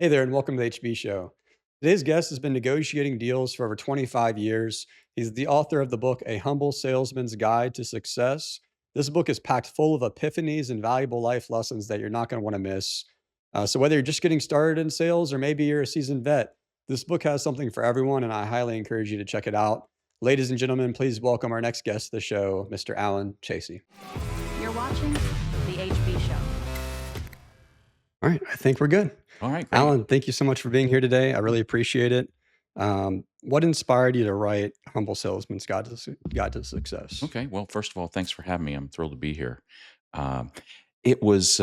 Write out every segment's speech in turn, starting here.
Hey there, and welcome to the HB Show. Today's guest has been negotiating deals for over 25 years. He's the author of the book, A Humble Salesman's Guide to Success. This book is packed full of epiphanies and valuable life lessons that you're not going to want to miss. So, whether you're just getting started in sales or maybe you're a seasoned vet, this book has something for everyone, and I highly encourage you to check it out. Ladies and gentlemen, please welcome our next guest to the show, Mr. Alan Chasey. You're watching The HB Show. All right, I think we're good. All right, great. Alan, thank you so much for being here today. I really appreciate it. What inspired you to write Humble Salesman's Guide to Success? Okay. Well, first of all, thanks for having me. I'm thrilled to be here. Um, it was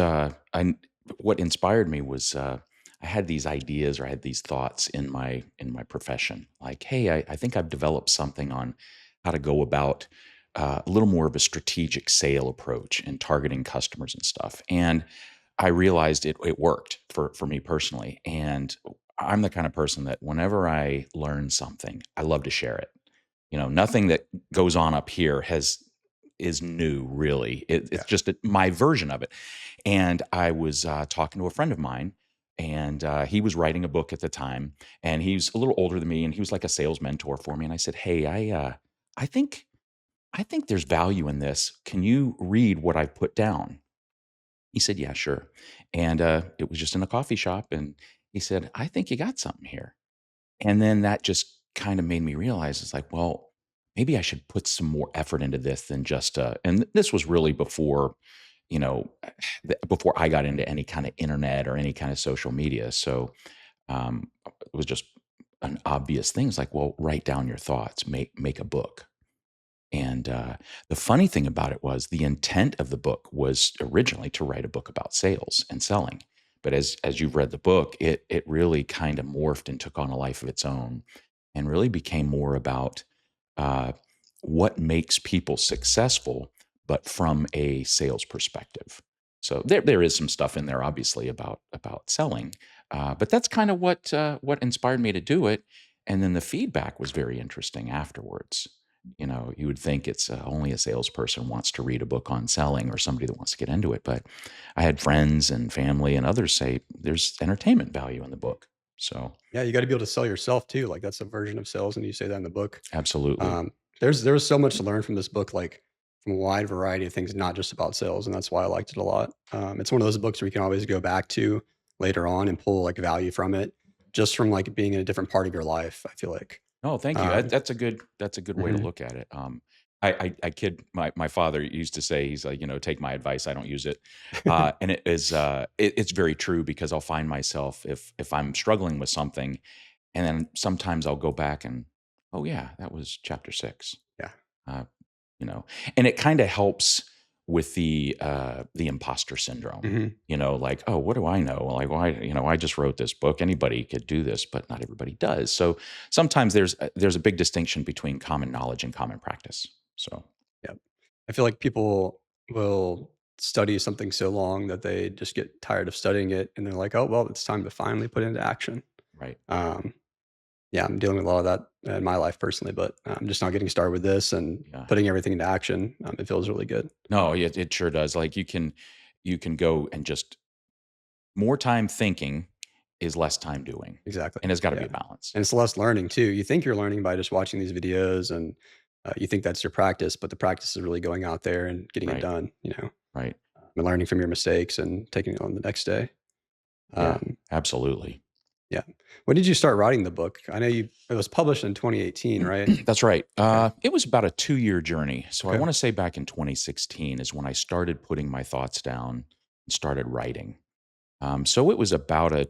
what inspired me was I had these ideas or I had these thoughts in my profession. Like, hey, I think I've developed something on how to go about a little more of a strategic sale approach and targeting customers and stuff. And I realized it worked for me personally. And I'm the kind of person that whenever I learn something, I love to share it. Nothing that goes on up here is new, really. Yeah. It's just my version of it. And I was talking to a friend of mine, and he was writing a book at the time, and he's a little older than me, and he was like a sales mentor for me. And I said, "Hey, I think I think there's value in this. Can you read what I put down?" He said, "Yeah, sure." And it was just in a coffee shop, and he said, "I think you got something here." And then that just kind of made me realize it's like, well, maybe I should put some more effort into this than just and this was really before, you know, before I got into any kind of internet or any kind of social media. So it was just an obvious thing. It's like, well, write down your thoughts, make a book. And the funny thing about it was the intent of the book was originally to write a book about sales and selling. But as you've read the book, it really kind of morphed and took on a life of its own, and really became more about uh, what makes people successful, but from a sales perspective. So there is some stuff in there, obviously, about selling, but that's kind of what inspired me to do it. And then the feedback was very interesting afterwards. You would think it's only a salesperson wants to read a book on selling or somebody that wants to get into it. But I had friends and family and others say there's entertainment value in the book. So Yeah, you got to be able to sell yourself too. Like that's a version of sales, and you say that in the book. absolutely. There was so much to learn from this book, like from a wide variety of things, not just about sales, and that's why I liked it a lot. It's one of those books where you can always go back to later on and pull like value from it, just from like being in a different part of your life. I feel like. Oh, thank you. Um, That's a good way to mhm. look at it. I kid my father used to say he's like, take my advice. I don't use it, and it's very true because I'll find myself if I'm struggling with something, and then sometimes I'll go back and, oh yeah, that was chapter 6. Yeah. Uh, you know, and it kind of helps with the imposter syndrome. Mhm. Like, oh, what do I know? Like, why? I just wrote this book. Anybody could do this, but not everybody does. So sometimes there's a big distinction between common knowledge and common practice. So Yeah. I feel like people will study something so long that they just get tired of studying it, and they're like, "Oh, well, it's time to finally put it into action." right, Um, yeah, I'm dealing with a lot of that in my life personally, but I'm just not getting started with this and yeah, putting everything into action. It feels really good. no, it sure does. Like you can go and just more time thinking is less time doing, Exactly. and it's got to be Yeah. a balance. And it's less learning too. You think you're learning by just watching these videos and you think that's your practice, but the practice is really going out there and getting it Right, done, right, and learning from your mistakes and taking it on the next day. yeah, Um, absolutely. yeah. When did you start writing the book? I know it was published in 2018, right? That's right. Okay. It was about a 2-year journey. So I Okay. want to say back in 2016 is when I started putting my thoughts down and started writing. So it was about a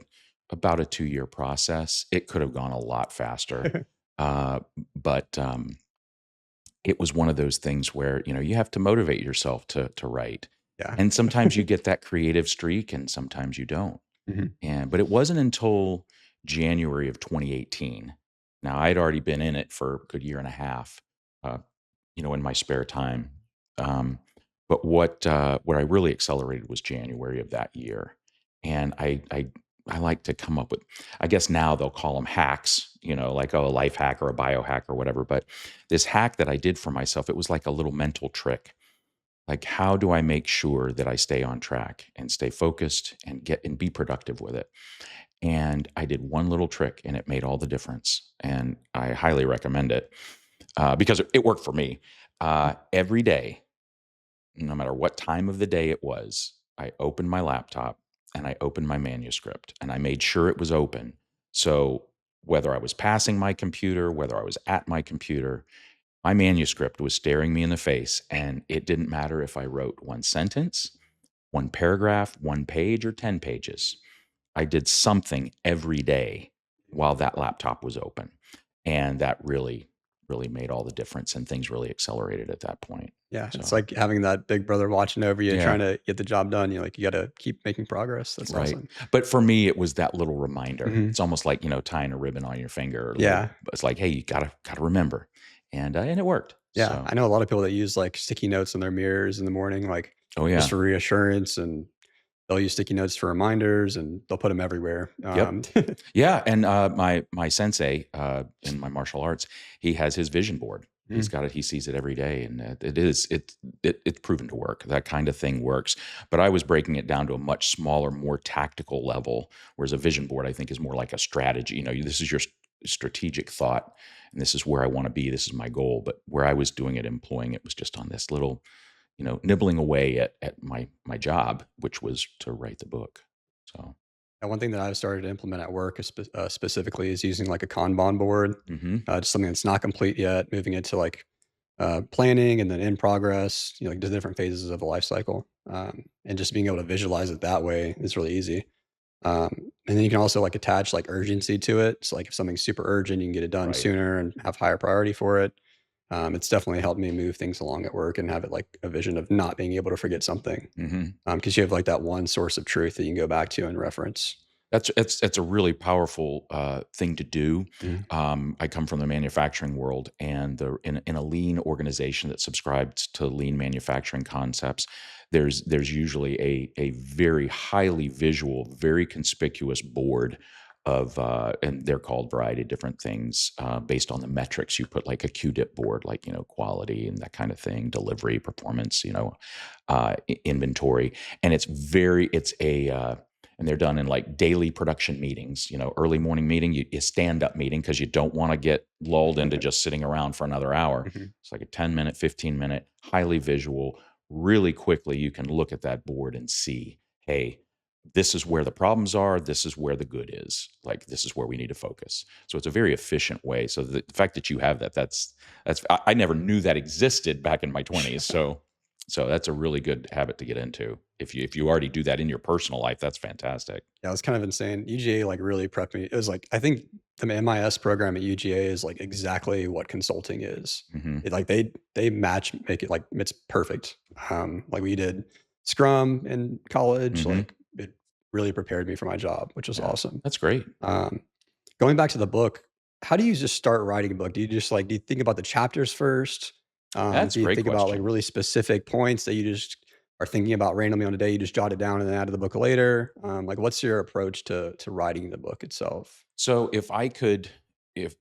2-year process. It could have gone a lot faster, uh, but it was one of those things where you have to motivate yourself to write, Yeah. and sometimes you get that creative streak, and sometimes you don't. Mhm. But it wasn't until January of 2018. Now I'd already been in it for a good year and a half, uh, in my spare time. Um, but what I really accelerated was January of that year, and I like to come up with. I guess now they'll call them hacks, like a life hack or a biohack or whatever. But this hack that I did for myself, it was like a little mental trick. Like, how do I make sure that I stay on track and stay focused and be productive with it? And I did one little trick, and it made all the difference. And I highly recommend it because it worked for me. Every day, no matter what time of the day it was, I opened my laptop and I opened my manuscript and I made sure it was open. So whether I was passing my computer, whether I was at my computer, my manuscript was staring me in the face. And it didn't matter if I wrote one sentence, one paragraph, one page, or 10 pages. I did something every day while that laptop was open. And that really, really made all the difference. And things really accelerated at that point. Yeah, it's So, like having that big brother watching over you, yeah. trying to get the job done. You're like, you gotta keep making progress. That's Right. awesome. But for me, it was that little reminder. Mhm. It's almost like, tying a ribbon on your finger or a little, Yeah. it's like, hey, you gotta remember. And it worked. Yeah, So, I know a lot of people that use, like, sticky notes on their mirrors in the morning, like, oh just yeah. for reassurance, and they'll use sticky notes for reminders, and they'll put them everywhere. Yep. Yeah. And my sensei in my martial arts, he has his vision board. He's Mm, got it. He sees it every day, and it's proven to work. That kind of thing works. But I was breaking it down to a much smaller, more tactical level. Whereas a vision board, I think, is more like a strategy. This is your strategic thought, and this is where I want to be. This is my goal. But where I was doing it, employing it, was just on this little, nibbling away at my job, which was to write the book. So. and one thing that I've started to implement at work is specifically is using, like, a Kanban board, Hmm. just something that's not complete yet, moving it to, like, planning and then in progress, like, the different phases of the life cycle, and just being able to visualize it that way is really easy. And then you can also, like, attach, like, urgency to it. So, like, if something's super urgent, you can get it done Right. sooner and have higher priority for it. It's definitely helped me move things along at work and have it like a vision of not being able to forget something. Hmm. Because you have like that one source of truth that you can go back to and reference. That's a really powerful thing to do. Mhm. I come from the manufacturing world, and in a lean organization that subscribes to lean manufacturing concepts, there's usually a very highly visual, very conspicuous board of and they're called a variety of different things based on the metrics you put, like a QDIP board, like quality and that kind of thing, delivery, performance, inventory, and it's a and they're done in like daily production meetings, early morning meeting, you stand up meeting because you don't want to get lulled into just sitting around for another hour. Mhm. It's like a 10-minute, 15-minute, highly visual. Really quickly, you can look at that board and see, hey, this is where the problems are. This is where the good is. Like, this is where we need to focus. So it's a very efficient way. So the fact that you have that, I never knew that existed back in my 20s. So that's a really good habit to get into. If you already do that in your personal life, that's fantastic. Yeah, it was kind of insane. UGA like really prepped me. It was like I think the MIS program at UGA is like exactly what consulting is. Mhm. It like they match make it like it's perfect. Like we did Scrum in college. Mhm. Like it really prepared me for my job, which was Yeah. awesome. That's great. Um, Going back to the book, how do you just start writing a book? Do you just like do you think about the chapters first? That's a Do you great think about like question. really specific points that you just are thinking about randomly on a day? You just jot it down and then add to the book later. Like, what's your approach to writing the book itself? So if I could if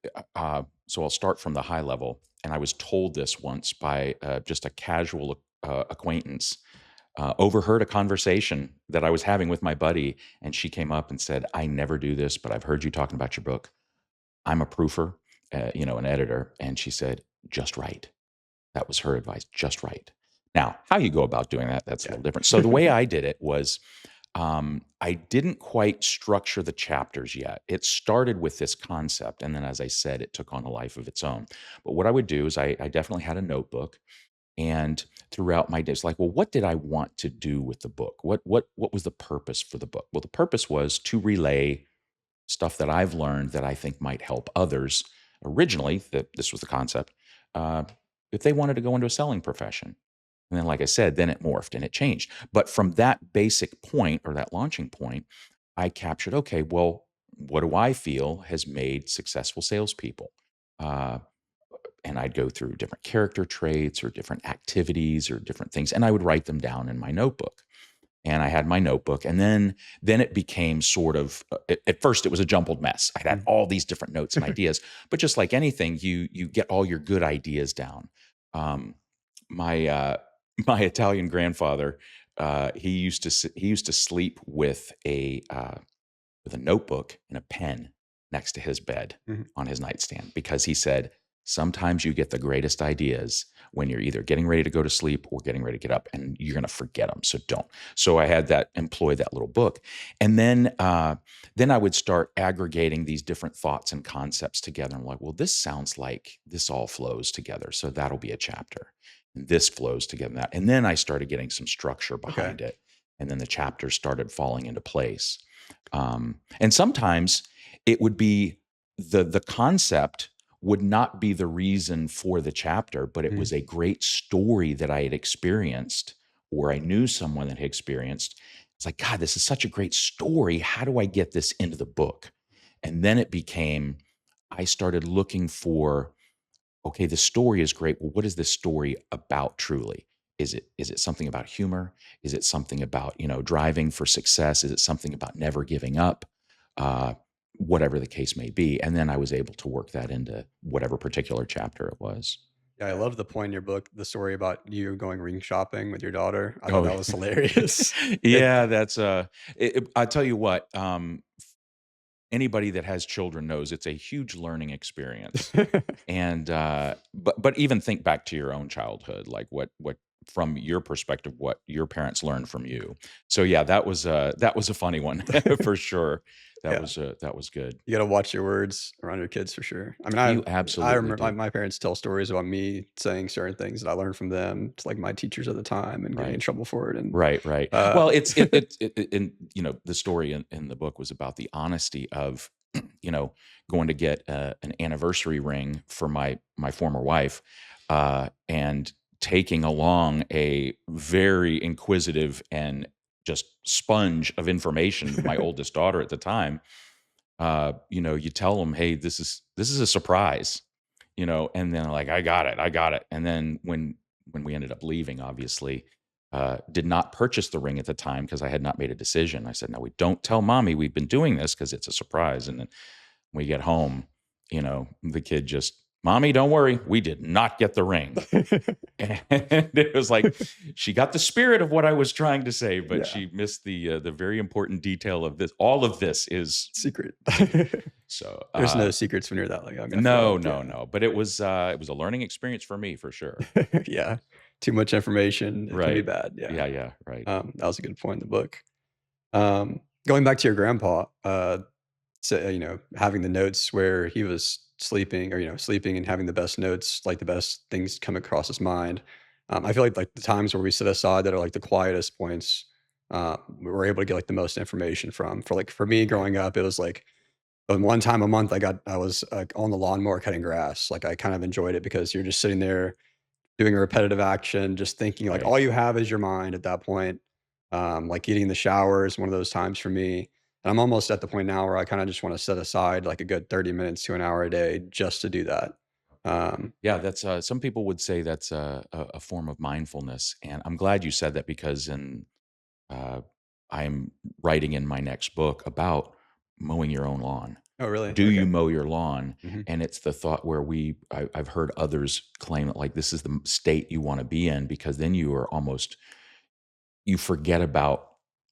so I'll start from the high level, and I was told this once by just a casual acquaintance. Overheard a conversation that I was having with my buddy, and she came up and said, "I never do this, but I've heard you talking about your book. I'm a proofer, an editor," and she said, "Just write." That was her advice, "Just write." Now, how you go about doing that, that's a Yeah. little different. So the way I did it was, I didn't quite structure the chapters yet. It started with this concept, and then, as I said, it took on a life of its own. But what I would do is I definitely had a notebook, and throughout my days, like, well, what did I want to do with the book? What was the purpose for the book? Well, the purpose was to relay stuff that I've learned that I think might help others. Originally, that this was the concept. Uh, if they wanted to go into a selling profession, and then, like I said, then it morphed and it changed. But from that basic point or that launching point, I captured, okay, well, what do I feel has made successful salespeople? Uh, and I'd go through different character traits or different activities or different things, and I would write them down in my notebook. And I had my notebook, and then it became sort of at first it was a jumbled mess. I had Mm. all these different notes and ideas, but just like anything, you get all your good ideas down. Um, my my Italian grandfather, he used to sleep with with a notebook and a pen next to his bed Mhm. on his nightstand because he said, sometimes you get the greatest ideas when you're either getting ready to go to sleep or getting ready to get up, and you're going to forget them. So don't. So I had that employ that little book, and then I would start aggregating these different thoughts and concepts together. I'm like, well, this sounds like this all flows together, so that'll be a chapter. And this flows together. And then I started getting some structure Okay. behind it, and then the chapters started falling into place. And sometimes it would be the concept would not be the reason for the chapter, but it Mhm. was a great story that I had experienced or I knew someone that had experienced. It's like, God, this is such a great story. How do I get this into the book? And then it became, I started looking for, okay, the story is great. Well, what is this story about truly? Is it something about humor? Is it something about, driving for success? Is it something about never giving up? Uh, Whatever the case may be. And then I was able to work that into whatever particular chapter it was. Yeah, I love the point in your book, the story about you going ring shopping with your daughter. I thought Oh, that was hilarious. It yeah, that's I tell you what, anybody that has children knows it's a huge learning experience. And but even think back to your own childhood, like what from your perspective, what your parents learned from you. So yeah, that was a funny one for sure. That Yeah. was that was good. You gotta watch your words around your kids for sure. I mean, You I absolutely remember do. my parents tell stories about me saying certain things that I learned from them to, like, my teachers at the time and getting in Right. trouble for it, and, Right, right. uh Well, it in the story in the book was about the honesty of, you know, going to get an anniversary ring for my former wife, and taking along a very inquisitive and just sponge of information, my oldest daughter at the time. You tell them, "Hey, this is a surprise," and then like, I got it." And then when we ended up leaving, obviously, did not purchase the ring at the time because I had not made a decision. I said, "No, we don't tell mommy we've been doing this because it's a surprise." And then when we get home, the kid just, "Mommy, don't worry, we did not get the ring." And it was like she got the spirit of what I was trying to say, but Yeah, she missed the very important detail of this. All of this is secret. secret. So, There's no secrets when you're that young, I feel no, like, no, yeah. no, but it was a learning experience for me for sure. Yeah. Too much information, it can be Right. bad, yeah. Yeah, yeah, right. That was a good point in the book. Going back to your grandpa, having the notes where he was sleeping or, sleeping and having the best notes, like the best things come across his mind. I feel like the times where we sit aside that are like the quietest points, we're able to get like the most information from. For me Right, growing up, it was like one time a month I was on the lawnmower cutting grass. Like I kind of enjoyed it because you're just sitting there doing a repetitive action, just thinking like right. all you have is your mind at that point. Like getting in the shower is one of those times for me. And I'm almost at the point now where I kind of just want to set aside like a good 30 minutes to an hour a day just to do that. Um, Yeah, that's, some people would say that's a form of mindfulness, and I'm glad you said that because uh, I'm writing in my next book about mowing your own lawn. oh, really? Do you Okay. mow your lawn? Hmm. And it's the thought where I've heard others claim that like this is the state you want to be in because then you forget about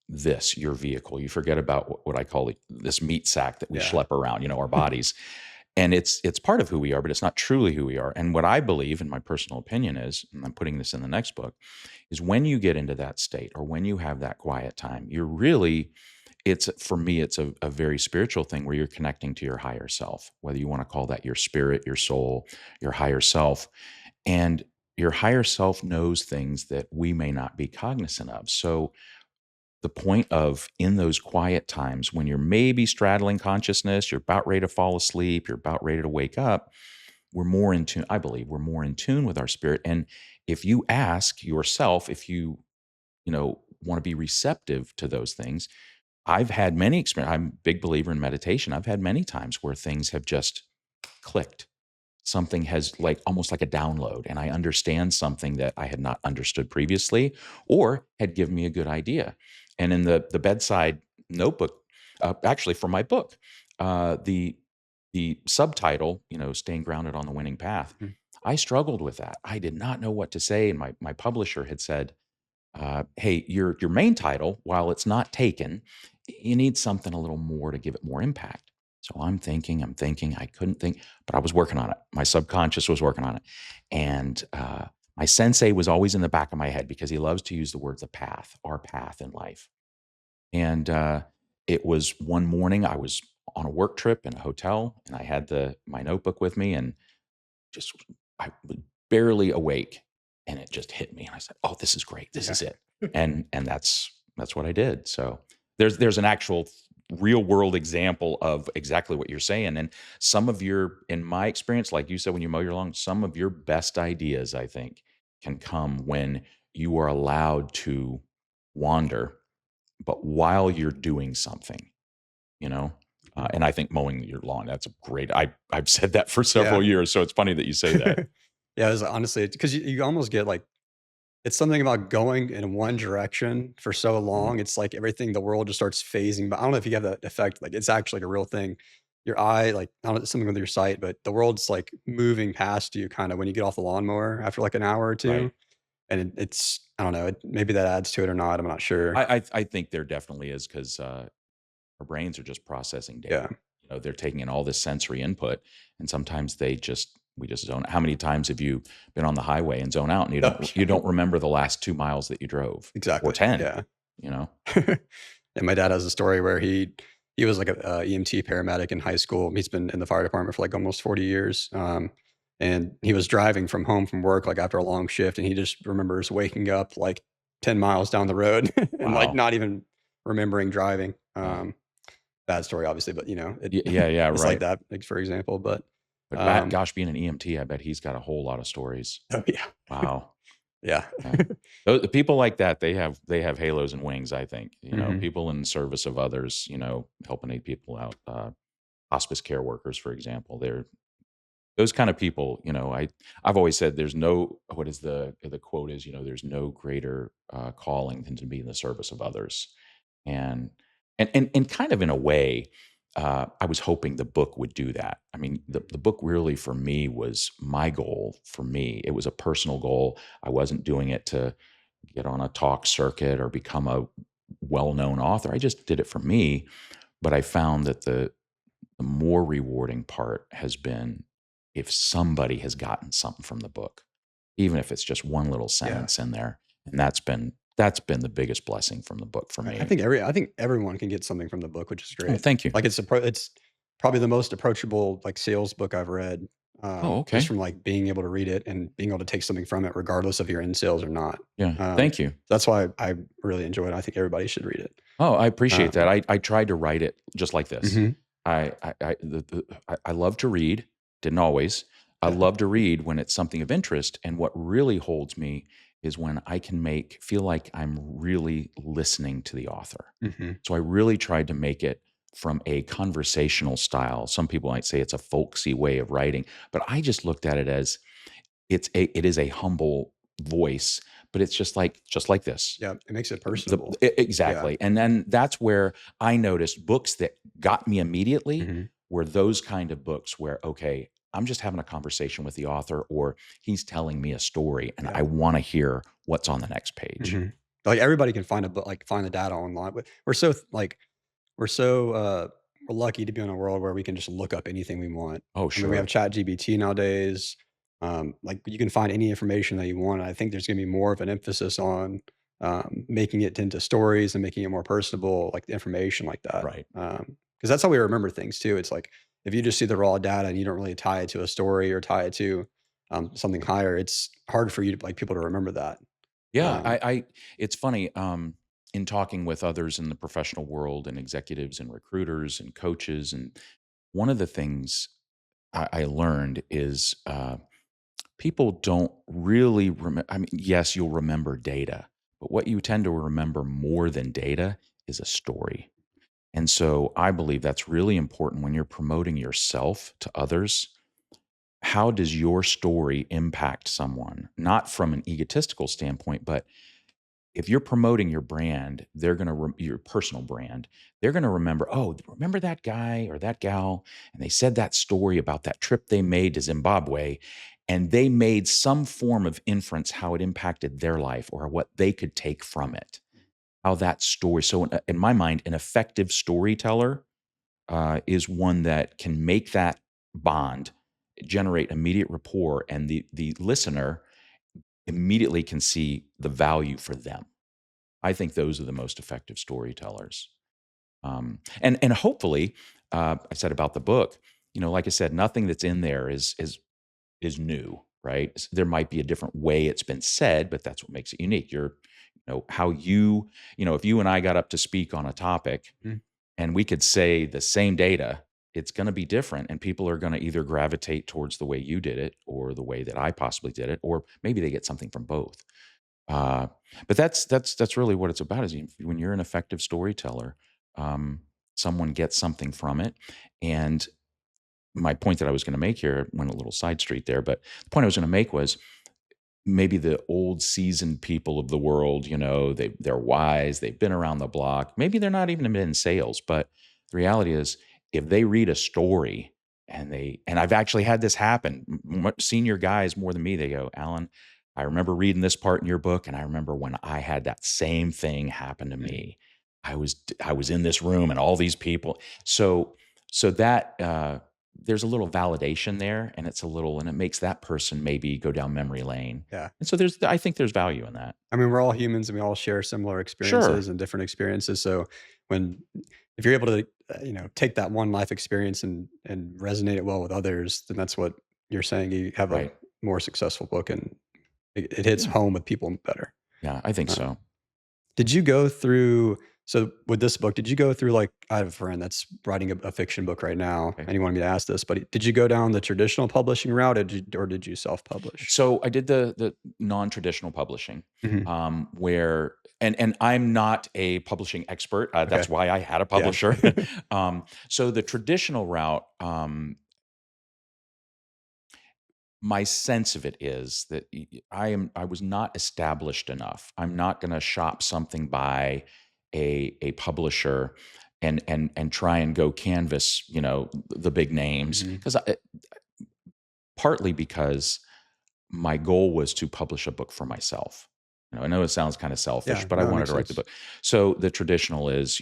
this, your vehicle. You forget about what I call this meat sack that we Yeah. schlep around, our bodies. And it's part of who we are, but it's not truly who we are. And what I believe, in my personal opinion, is, and I'm putting this in the next book, is when you get into that state or when you have that quiet time, you're really, it's for me, it's a very spiritual thing where you're connecting to your higher self, whether you want to call that your spirit, your soul, your higher self. And your higher self knows things that we may not be cognizant of. So the point of in those quiet times when you're maybe straddling consciousness, you're about ready to fall asleep, you're about ready to wake up, we're more in tune. I believe we're more in tune with our spirit. And if you ask yourself, if you want to be receptive to those things, I've had many experience. I'm a big believer in meditation. I've had many times where things have just clicked. Something has like almost like a download, and I understand something that I had not understood previously or had given me a good idea. And in the bedside notebook, actually for my book, the subtitle, staying grounded on the winning path, Mhm. I struggled with that. I did not know what to say, and my publisher had said, hey, your main title, while it's not taken, you need something a little more to give it more impact. So I'm thinking, I couldn't think, but I was working on it. My subconscious was working on it. And my sensei was always in the back of my head because he loves to use the words the path, our path in life. And it was one morning I was on a work trip in a hotel and I had my notebook with me and just I was barely awake and it just hit me and I said, "Oh, this is great. This Okay. is it." And that's what I did. So there's an actual real world example of exactly what you're saying. And some of your in my experience, like you said, when you mow your lawn, some of your best ideas, I think, can come when you are allowed to wander, but while you're doing something, you know? And I think mowing your lawn, that's a great I've said that for several Yeah. years, so it's funny that you say that. Yeah, it's honestly because you almost get, like it's something about going in one direction for so Mhm. long, it's like everything the world just starts phasing, but I don't know if you have that effect, like, it's actually, like, a real thing. Your eye, like, I don't know, something with your sight, but the world's, like, moving past you kinda when you get off the lawnmower after, like, an hour or Right. 2, and it's I don't know, maybe that adds to it or not, I'm not sure. I think there definitely is 'cause, our brains are just processing Yeah. data. You know, they're taking in all this sensory input, and sometimes we just zone how many times have you been on the highway and zone out and Oh, you yeah. don't remember the last 2 miles that you drove or Exactly, 10, yeah. you know? And my dad has a story where he was like a, EMT paramedic in high school. He's been in the fire department for like almost 40 years. And he was driving from home from work like after a long shift, and he just remembers waking up like 10 miles down the road and like Wow. not even remembering driving. Uh, Bad story, obviously, but yeah, yeah, it's like right. that, like, for example. But But um, gosh, being an EMT, I bet he's got a whole lot of stories. oh yeah, Wow. yeah, Yeah. Tho people like that, they have halos and wings, I think, you know, hmm people in service of others, you know, helping aid people out, hospice care workers, for example, they're those kind of people, you know, I've always said there's no what is the quote is, you know, there's no greater, calling than to be in the service of others. And and kind of in a way, I was hoping the book would do that. I mean, the book really for me was my goal for me. It was a personal goal. I wasn't doing it to get on a talk circuit or become a well-known author. I just did it for me, but I found that the more rewarding part has been if somebody has gotten something from the book, even if it's just one little yeah. sentence in there. And that's been the biggest blessing from the book for Right. me. I think everyone can get something from the book, which is Oh, great. thank you. Like it's probably the most approachable like sales book I've read. Oh, Just okay. from like being able to read it and being able to take something from it, regardless if you're in sales or not. Yeah. Um, Thank you. that's why I really enjoy it. I think everybody should read it. Oh, I appreciate that. Um, I tried to write it just like this. mhm, I love to read, didn't always. I yeah. love to read when it's something of interest, and what really holds me is when I can make feel like I'm really listening to the author. Mhm, So I really tried to make it from a conversational style. Some people might say it's a folksy way of writing, but I just looked at it as it is a humble voice, but it's just like this. yeah. It makes it The personable. Yeah. exactly, and then that's where I noticed books that got me immediately Mhm, were those kind of books where, okay, I'm just having a conversation with the author, or he's telling me a story, and yeah. I wanna hear what's on the next page. Mhm. Like everybody can find a book, like find the data online. But we're so we're lucky to be in a world where we can just look up anything we want. Oh, I mean, we have sure. Chat GBT nowadays. Like you can find any information that you want. I think there's going to be more of an emphasis on making it into stories and making it more personable, like the information like that. Right. Because that's how we remember things too. It's like if you just see the raw data and you don't really tie it to a story or tie it to something higher, it's hard for you to like people to remember that. Yeah, Um, it's funny, in talking with others in the professional world and executives and recruiters and coaches, and one of the things I learned is, people don't really I mean, yes, you'll remember data, but what you tend to remember more than data is a story. And so I believe that's really important when you're promoting yourself to others. How does your story impact someone? Not from an egotistical standpoint, but if you're promoting your brand, they're going to your personal brand. They're going to remember, "Oh, remember that guy or that gal and they said that story about that trip they made to Zimbabwe and they made some form of inference how it impacted their life or what they could take from it. How that story. So in my mind, an effective storyteller is one that can make that bond, generate immediate rapport, and the listener immediately can see the value for them. I think those are the most effective storytellers. And hopefully, I said about the book, like I said, nothing that's in there is new, right? There might be a different way it's been said, but that's what makes it unique. How if you and I got up to speak on a topic Mhm. and we could say the same data, it's going to be different, and people are going to either gravitate towards the way you did it or the way that I possibly did it, or maybe they get something from both. Uh, but that's really what it's about. Is when you're an effective storyteller, um, someone gets something from it. And my point that I was going to make here went a little side street there, but the point I was going to make was maybe the old seasoned people of the world, they're wise, they've been around the block. Maybe they're not even in sales, but the reality is if they read a story and I've actually had this happen, senior guys more than me, they go, "Alan, I remember reading this part in your book, and I remember when I had that same thing happen to Mhm. me. I was in this room and all these people." So that there's a little validation there, and it makes that person maybe go down memory lane. Yeah. And so I think there's value in that. I mean, we're all humans and we all share similar Sure. experiences and different experiences. So when if you're able to, take that one life experience and resonate it well with others, then that's what you're saying. You have a Right. more successful book and it hits Yeah. home with people better. Yeah, I think Um, so. did you go through so with this book, did you go through like I have a friend that's writing a fiction book right now, Okay. and he wanted me to ask this, but did you go down the traditional publishing route, or did you self-publish? So I did the non-traditional publishing, Mhm. where and I'm not a publishing expert. Okay. That's why I had a Yeah. publisher. So the traditional route, my sense of it is that I was not established enough. I'm not going to shop something by a publisher and try and go canvas, the big names, Mhm. because partly because my goal was to publish a book for myself. I know it sounds kind of selfish, Yeah, but I no, that wanted makes to write the sense. book. So the traditional is,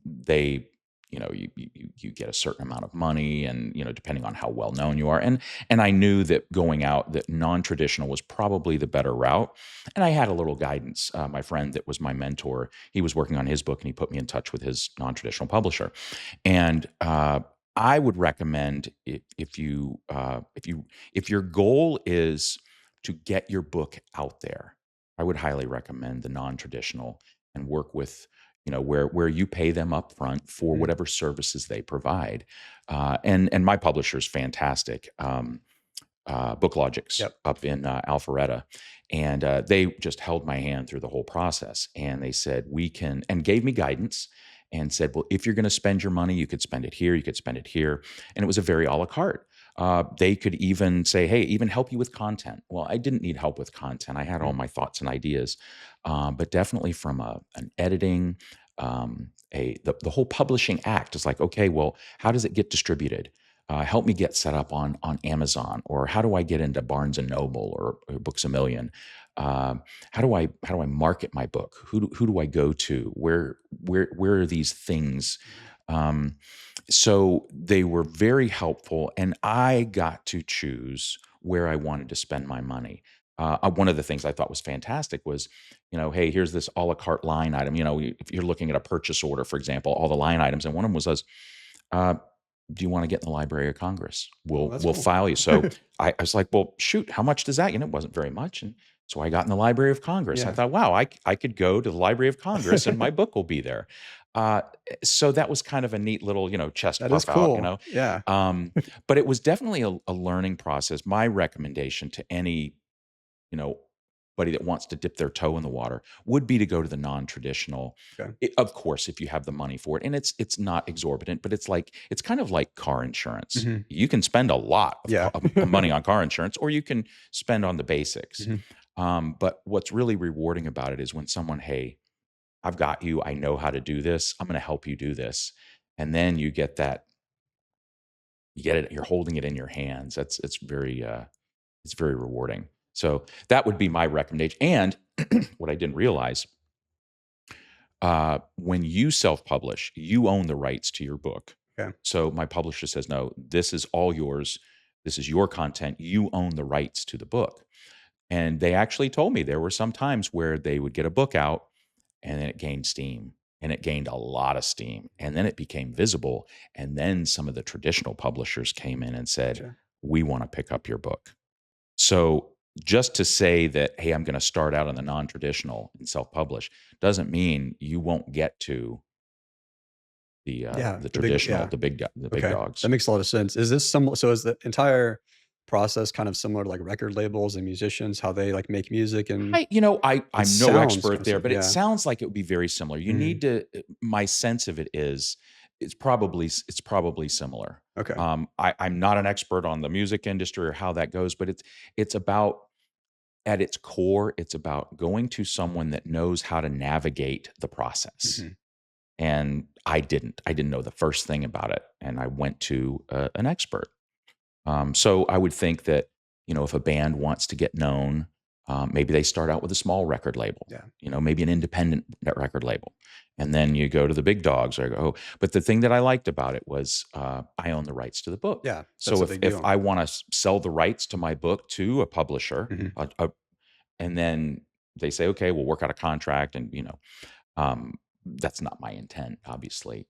they, you get a certain amount of money, and depending on how well known you are, and I knew that going out, that non-traditional was probably the better route, and I had a little guidance. My friend that was my mentor, he was working on his book, and he put me in touch with his non-traditional publisher, and I would recommend if your goal is to get your book out there, I would highly recommend the non-traditional and work with, where you pay them upfront for Mhm. whatever services they provide. And my publisher is fantastic. BookLogix Yep. up in Alpharetta, and they just held my hand through the whole process. And they said we can, and gave me guidance, and said, well, if you're going to spend your money, you could spend it here, you could spend it here, and it was a very a la carte. They could even say, hey, even help you with content. Well, I didn't need help with content. I had all Mhm. my thoughts and ideas, but definitely from an editing, the whole publishing act is like, okay, well, how does it get distributed? Help me get set up on Amazon, or how do I get into Barnes and Noble or Books a Million? How do I market my book? Who do I go to? Where are these things? Mhm. Um, so they were very helpful, and I got to choose where I wanted to spend my money. One of the things I thought was fantastic was, hey, here's this a la carte line item. If you're looking at a purchase order, for example, all the line items, and one of them was, uh, do you want to get in the Library of Congress? Oh, We'll that's we'll cool. file you. So I was like, well, shoot, how much does that? It wasn't very much, and so I got in the Library of Congress. I Yeah. thought, wow, I could go to the Library of Congress and my book will be there. Uh, so that was kind of a neat little, chest That is puff out, cool. Yeah. Um, but it was definitely a learning process. My recommendation to any, you know, buddy that wants to dip their toe in the water would be to go to the non-traditional. Okay. Of course, if you have the money for it, and it's not exorbitant, but it's kind of like car insurance. Mhm. You can spend a lot Yeah. of money on car insurance, or you can spend on the basics. Mhm. But what's really rewarding about it is when someone, hey, I've got you. I know how to do this. I'm going to help you do this, and then you get that. You get it. You're holding it in your hands. It's It's very rewarding. So that would be my recommendation. And what I didn't realize, when you self-publish, you own the rights to your book. Okay. So my publisher says, "No, this is all yours. This is your content. You own the rights to the book." And they actually told me there were some times where they would get a book out and then it gained steam, and it gained a lot of steam, and then it became visible. And then some of the traditional publishers came in and said, Gotcha. "We want to pick up your book." So just to say that, hey, I'm going to start out on the non-traditional and self-publish doesn't mean you won't get to Yeah, the the big traditional, yeah. the big Okay, dogs. that makes a lot of sense. Is this some so is the entire process kind of similar to, like, record labels and musicians, how they, like, make music and it I'm no sounds kinda expert there, sim but it yeah. sounds like it would be very similar. You Mhm. need to my sense of it is it's probably similar. Okay. I'm not an expert on the music industry or how that goes, but it's about at its core, it's about going to someone that knows how to navigate the process. Mhm. And I didn't. I didn't know the first thing about it, and I went to an expert. So I would think that, if a band wants to get known, maybe they start out with a small record label, Yeah. maybe an independent record label. And then you go to the big dogs. I go, oh, but the thing that I liked about it was I own the rights to the book. Yeah, that's So a if, big if deal. I want to sell the rights to my book to a publisher, Mhm. and then they say, okay, we'll work out a contract, and that's not my intent, obviously.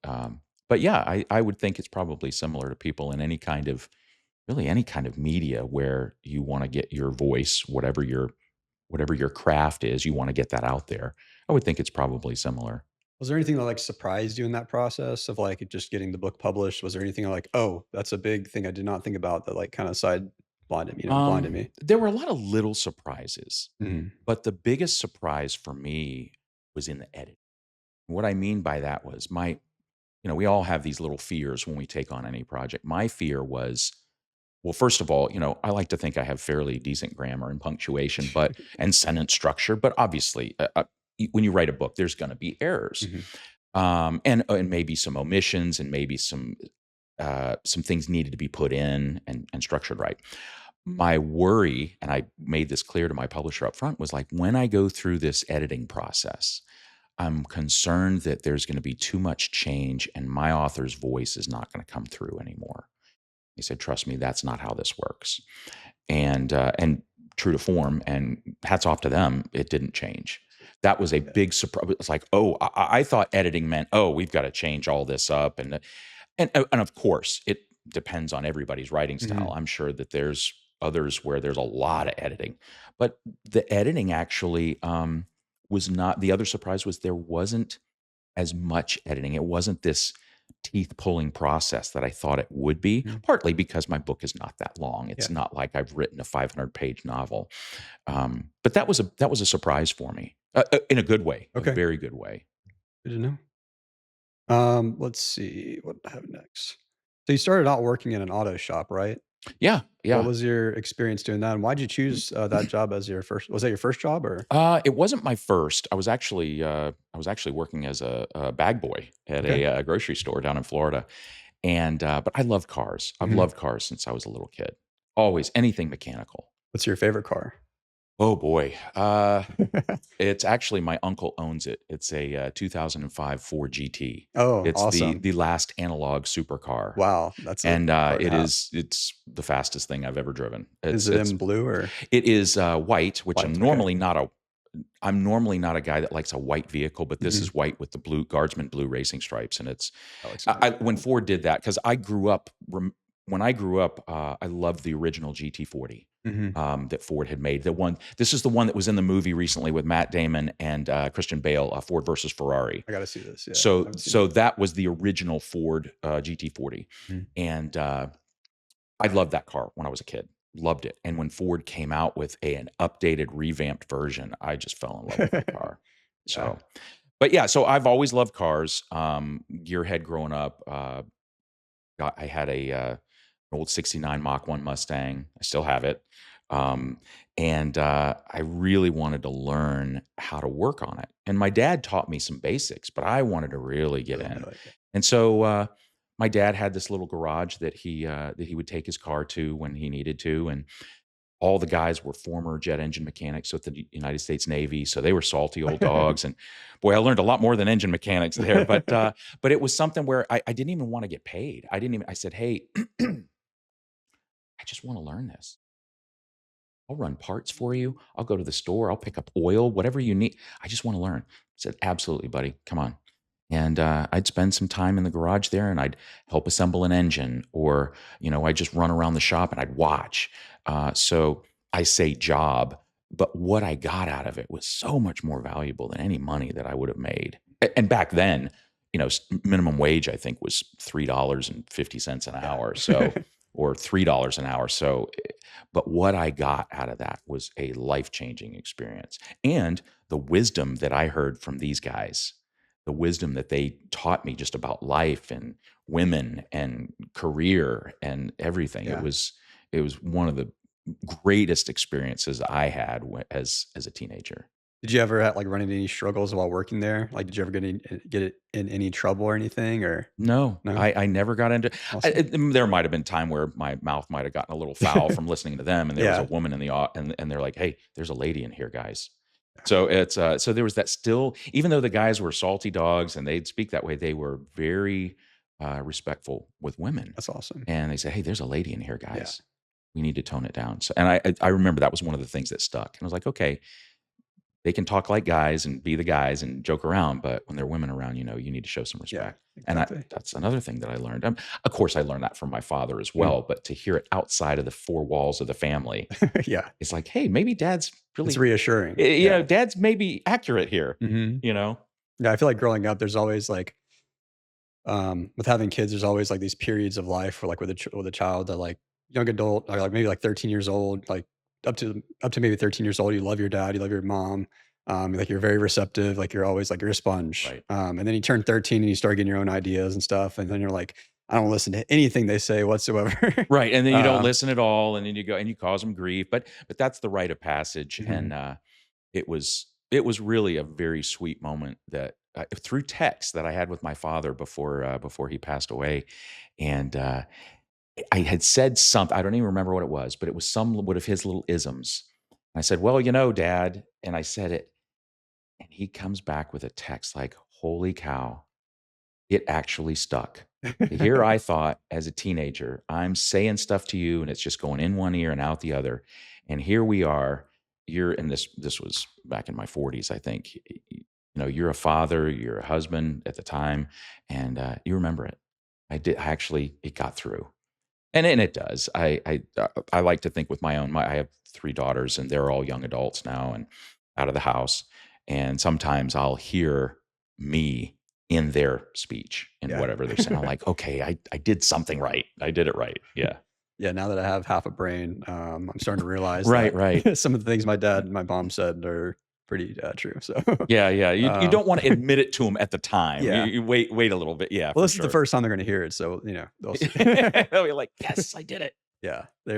But yeah, I would think it's probably similar to people in any kind of really any kind of media where you want to get your voice, whatever your craft is, you want to get that out there. I would think it's probably similar. Was there anything that, like, surprised you in that process of, like, just getting the book published? Was there anything like, "Oh, that's a big thing I did not think about," that, like, kinda blinded me? There were a lot of little surprises, Mhm. but the biggest surprise for me was in the edit. What I mean by that was we all have these little fears when we take on any project. My fear was, well, first of all, I like to think I have fairly decent grammar and punctuation, and sentence structure, but obviously, when you write a book, there's going to be errors, Mhm. and maybe some omissions, and maybe some things needed to be put in and structured right. My worry, and I made this clear to my publisher up front, was like when I go through this editing process, I'm concerned that there's going to be too much change and my author's voice is not going to come through anymore. He said, "Trust me, that's not how this works." And true to form, and hats off to them, it didn't change. That was a Yeah. big surprise. It's like, oh, I thought editing meant, oh, we've got to change all this up, and of course, it depends on everybody's writing style. Mhm. I'm sure that there's others where there's a lot of editing, but the editing actually was not. The other surprise was there wasn't as much editing. It wasn't this teeth pulling process that I thought it would be, Mhm. partly because my book is not that long. It's Yeah. not like I've written a 500-page novel. But that was a surprise for me, in a good way, a Okay. very good way. Good to know. Let's see what I have next. So you started out working in an auto shop, right? Yeah, What yeah. was your experience doing that, and why'd you choose, that job as your first was that your first job or It wasn't my first. I was actually working as a bag boy at okay. a grocery store down in Florida, and but I love cars. I've Mhm. loved cars since I was a little kid. Always anything mechanical. What's your favorite car? Oh boy, it's actually my uncle owns it. It's a 2005 Ford GT. Oh, It's the awesome. the last analog supercar, Wow, that's a and hard hat. it's the fastest thing I've ever driven. Is It's it it's in blue or it is white, which white? Okay. I'm normally not a guy that likes a white vehicle, but this Mhm. is white with the blue Guardsman blue racing stripes, and it's That looks nice. when Ford did that, because I grew up when I grew up, I loved the original GT40 Mhm. that Ford had made. This is the one that was in the movie recently with Matt Damon and Christian Bale, Ford versus Ferrari. I gotta see this, yeah. I So haven't seen it. so that was the original Ford GT40, Mhm. and I loved that car when I was a kid. Loved it. And when Ford came out with an updated, revamped version, I just fell in love with that car. Yeah. So, but yeah, so I've always loved cars. Gearhead growing up. I had an old '69 Mach 1 Mustang. I still have it. Um, and I really wanted to learn how to work on it. And my dad taught me some basics, but I wanted to really get Really know in. it, yeah. And so my dad had this little garage that he would take his car to when he needed to, and all the guys were former jet engine mechanics with the United States Navy, so they were salty old dogs. And boy, I learned a lot more than engine mechanics there. But it was something where I didn't even want to get paid. I didn't even. I said, "Hey, I just want to learn this. I'll run parts for you. I'll go to the store. I'll pick up oil, whatever you need. I just want to learn." I said, "Absolutely, buddy. Come on." And I'd spend some time in the garage there, and I'd help assemble an engine, or I'd just run around the shop and I'd watch. So I say job, but what I got out of it was so much more valuable than any money that I would have made. And back then, minimum wage I think was $3.50 an Yeah. hour. So or $3 an hour. So, but what I got out of that was a life changing experience, and the wisdom that I heard from these guys, the wisdom that they taught me just about life and women and career and everything. Yeah. It was one of the greatest experiences I had as a teenager. Did you ever, like, run into any struggles while working there? Like, did you ever get it in any trouble or anything, or No, no? I never got into. Awesome. There might have been time where my mouth might have gotten a little foul from listening to them, and there was a Yeah. woman in the and they're like, "Hey, there's a lady in here, guys." So so there was that still, even though the guys were salty dogs and they'd speak that way, they were very respectful with women, That's awesome. and they say, "Hey, there's a lady in here, Yeah. guys. We need to tone it down." So, and I remember that was one of the things that stuck, and I was like, okay, they can talk like guys and be the guys and joke around, but when there are women around, you need to show some Yeah, respect. And exactly. that's another thing that I learned. Of course, I learned that from my father as Mm. well, but to hear it outside of the four walls of the family, Yeah. it's like, hey, maybe dad's It's really, reassuring. Yeah. dad's maybe accurate here, Mhm. you know? Yeah, I feel like growing up, there's always, like, with having kids, there's always, like, these periods of life where, like, with a child that, like, young adult, or, like, maybe, like, 13 years old, like, up to maybe 13 years old, you love your dad, you love your mom, like, you're very receptive, like, you're always like, you're a sponge, Right. and then you turn 13 and you start getting your own ideas and stuff, and then you're like, "I don't listen to anything they say whatsoever." Right. And then you don't Um, listen at all. And then you go and you cause them grief, but that's the rite of passage. mhm. And, it was really a very sweet moment that through text that I had with my father before he passed away, and I had said something. I don't even remember what it was, but it was some one of his little isms. I said, "Well, Dad," and I said it, and he comes back with a text like, "Holy cow, it actually stuck." Here I thought as a teenager, I'm saying stuff to you and it's just going in one ear and out the other. And here we are. You're and this was back in my 40s, I think. You're a father, you're a husband at the time, and you remember it. I actually it got through. And it does. I like to think with I have 3 daughters and they're all young adults now and out of the house, and sometimes I'll hear me in their speech in Yeah. whatever they're saying. I'm like, "Okay, I did something right. I did it right." Yeah. Yeah, now that I have half a brain, I'm starting to realize Right, right. that some of the things my dad and my mom said are pretty, true, so, Yeah, yeah. You um, don't wanna admit it to them at the time. You yeah. you wait a little bit. Yeah, Well, for this is the sure. first time they're gonna hear it, so, they'll see. They'll be like, "Yes, I did it." Yeah, they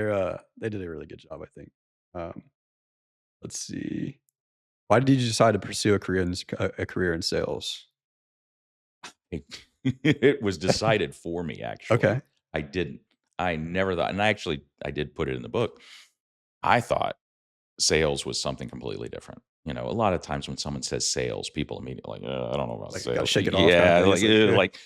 did a really good job, I think. Um, let's see. Why did you decide to pursue a career in sales? It it was decided for me, Okay. actually. I didn't. I never thought, and I did put it in the book. I thought sales was something completely different. A lot of times when someone says sales, people immediately like, I don't know about Like, gotta sales. shake it off kinda Yeah, thing, it's like,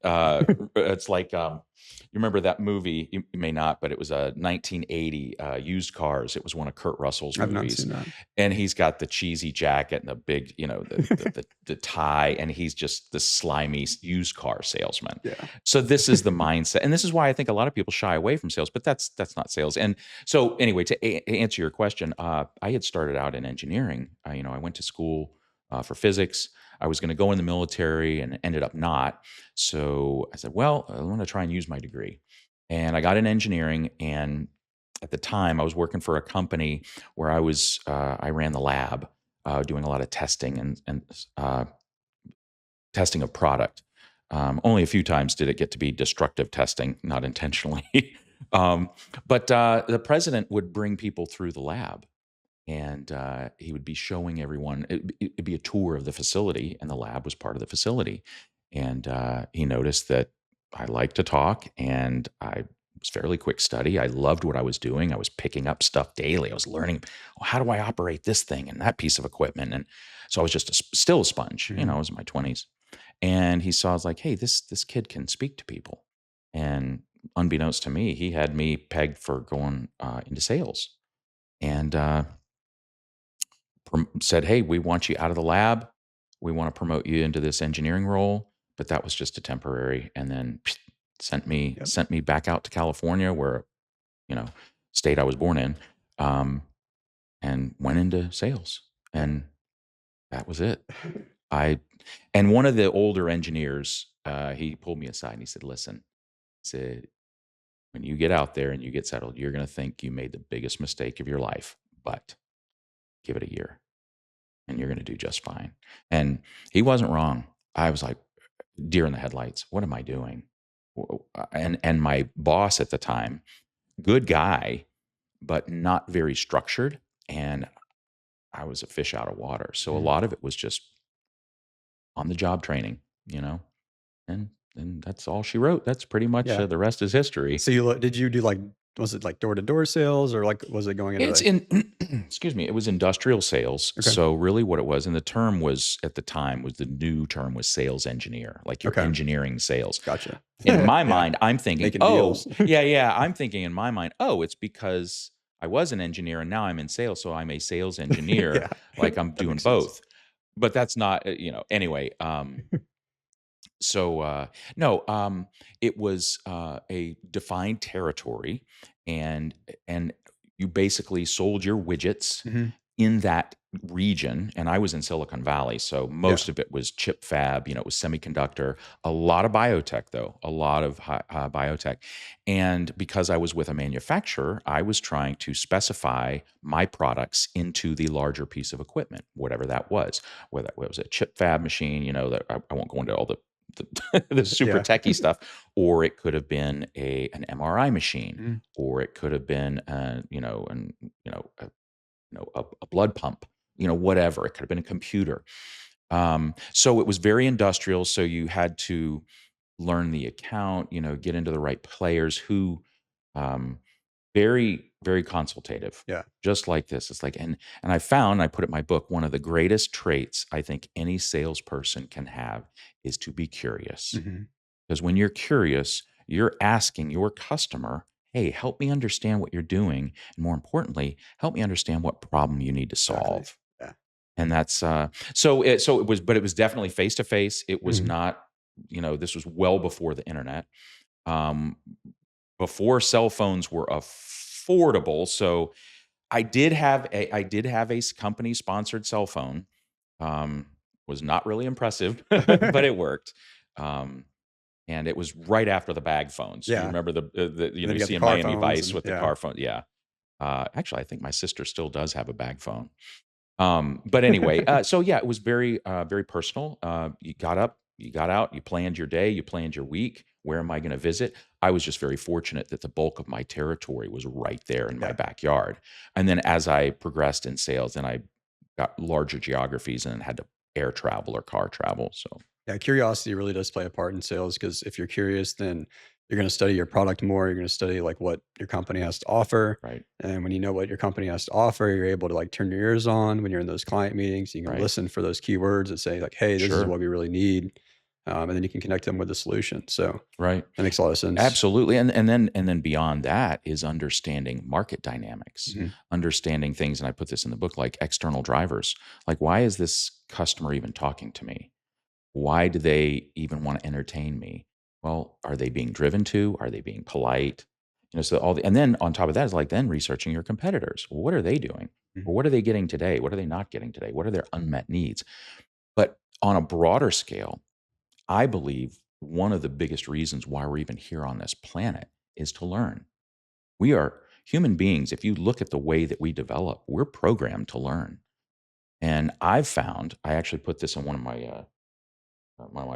"Ugh." it's like you remember that movie? You may not, but it was a 1980 used cars. It was one of Kurt Russell's I've not movies, seen that. and he's got the cheesy jacket and the big, the tie, and he's just the slimy used car salesman. Yeah. So this is the mindset, and this is why I think a lot of people shy away from sales. But that's not sales. And so anyway, to answer your question, I had started out in engineering. I went to school for physics. I was going to go in the military and ended up not. So I said, well, I want to try and use my degree. And I got in engineering. And at the time, I was working for a company where I ran the lab, doing a lot of testing and testing of product. Only a few times did it get to be destructive testing, not intentionally. um, but the president would bring people through the lab, and he would be showing everyone. It'd be a tour of the facility, and the lab was part of the facility. And he noticed that I like to talk, and I was fairly quick study. I loved what I was doing. I was picking up stuff daily. I was learning, oh, how do I operate this thing and that piece of equipment? And so I was just still a sponge. Mhm. I was in my 20s. And he saw, I was like, hey, this kid can speak to people. And unbeknownst to me, he had me pegged for going into sales. And said, "Hey, we want you out of the lab. We want to promote you into this engineering role." But that was just a temporary, and then Yep. sent me back out to California, where you know state I was born in, um, and went into sales, Yeah. and that was it. I and one of the older engineers, he pulled me aside and he said, "Listen," he said, "when you get out there and you get settled, you're going to think you made the biggest mistake of your life, but give it a year." And you're going to do just fine. And he wasn't wrong. I was like deer in the headlights. What am I doing? And my boss at the time, good guy, but not very structured. And I was a fish out of water. So a Mhm. lot of it was just on the job training, and and that's all she wrote. That's pretty much Yeah. the rest is history. So did you do like, was it like door to door sales or like was it going into It's like, in excuse me, it was industrial sales. okay. So really what it was, and the term was at the time was the new term was sales engineer, like you're Okay. engineering sales. Gotcha. In my Yeah. mind, I'm thinking, Making "Oh, deals. yeah, yeah." I'm thinking in my mind, "Oh, it's because I was an engineer and now I'm in sales, so I'm a sales engineer, Yeah. like I'm That doing makes sense. both." But that's not, anyway, so, no, it was a defined territory, and and you basically sold your widgets Mhm. in that region. And I was in Silicon Valley, so Yeah. most of it was chip fab. It was semiconductor. A lot of biotech, though, a lot of biotech. And because I was with a manufacturer, I was trying to specify my products into the larger piece of equipment, whatever that was. Whether it was a chip fab machine, that I won't go into all the super Yeah. techie stuff, or it could have been an MRI machine, Mhm. or it could have been, a blood pump, whatever. It could have been a computer. So it was very industrial. So you had to learn the account, get into the right players who, um, very, very consultative, Yeah. just like this. It's like, and I put it in my book, one of the greatest traits I think any salesperson can have is to be curious. Mhm. Because when you're curious, you're asking your customer, hey, help me understand what you're doing. And more importantly, help me understand what problem you need to Exactly. solve. Yeah. And that's so it was, but it was definitely face to face. It was Mhm. not, this was well before the internet. Um, before cell phones were affordable. So I did have a company sponsored cell phone. Um, was not really impressive, but it worked. Um, and it was right after the bag phones. Do you Yeah. remember the And then you you got see the in car Miami phones Vice and with the yeah. car phone? Yeah. Actually, I think my sister still does have a bag phone. But anyway, so yeah, it was very, very personal. You got up, you got out, you planned your day, you planned your week. Where am I going to visit? I was just very fortunate that the bulk of my territory was right there in my Yeah. backyard. And then as I progressed in sales, then I got larger geographies and had to air travel or car travel. So, Yeah, curiosity really does play a part in sales because if you're curious, then you're going to study your product more. You're going to study like what your company has to offer. right, And when you know what your company has to offer, you're able to like turn your ears on when you're in those client meetings. You can right, listen for those keywords that say like, "Hey, this is sure, what we really need," and then you can connect them with the solution. So right. that makes a lot of sense. Absolutely, and then beyond that is understanding market dynamics, Mhm. understanding things, and I put this in the book, like external drivers. Like, why is this customer even talking to me? Why do they even want to entertain me? Well, are they being driven to? Are they being polite? So and then on top of that is like then researching your competitors. Well, what are they doing? Mhm. Or what are they getting today? What are they not getting today? What are their unmet needs? But on a broader scale, I believe one of the biggest reasons why we're even here on this planet is to learn. We are human beings. If you look at the way that we develop, we're programmed to learn. And I've found, I actually put this in one of my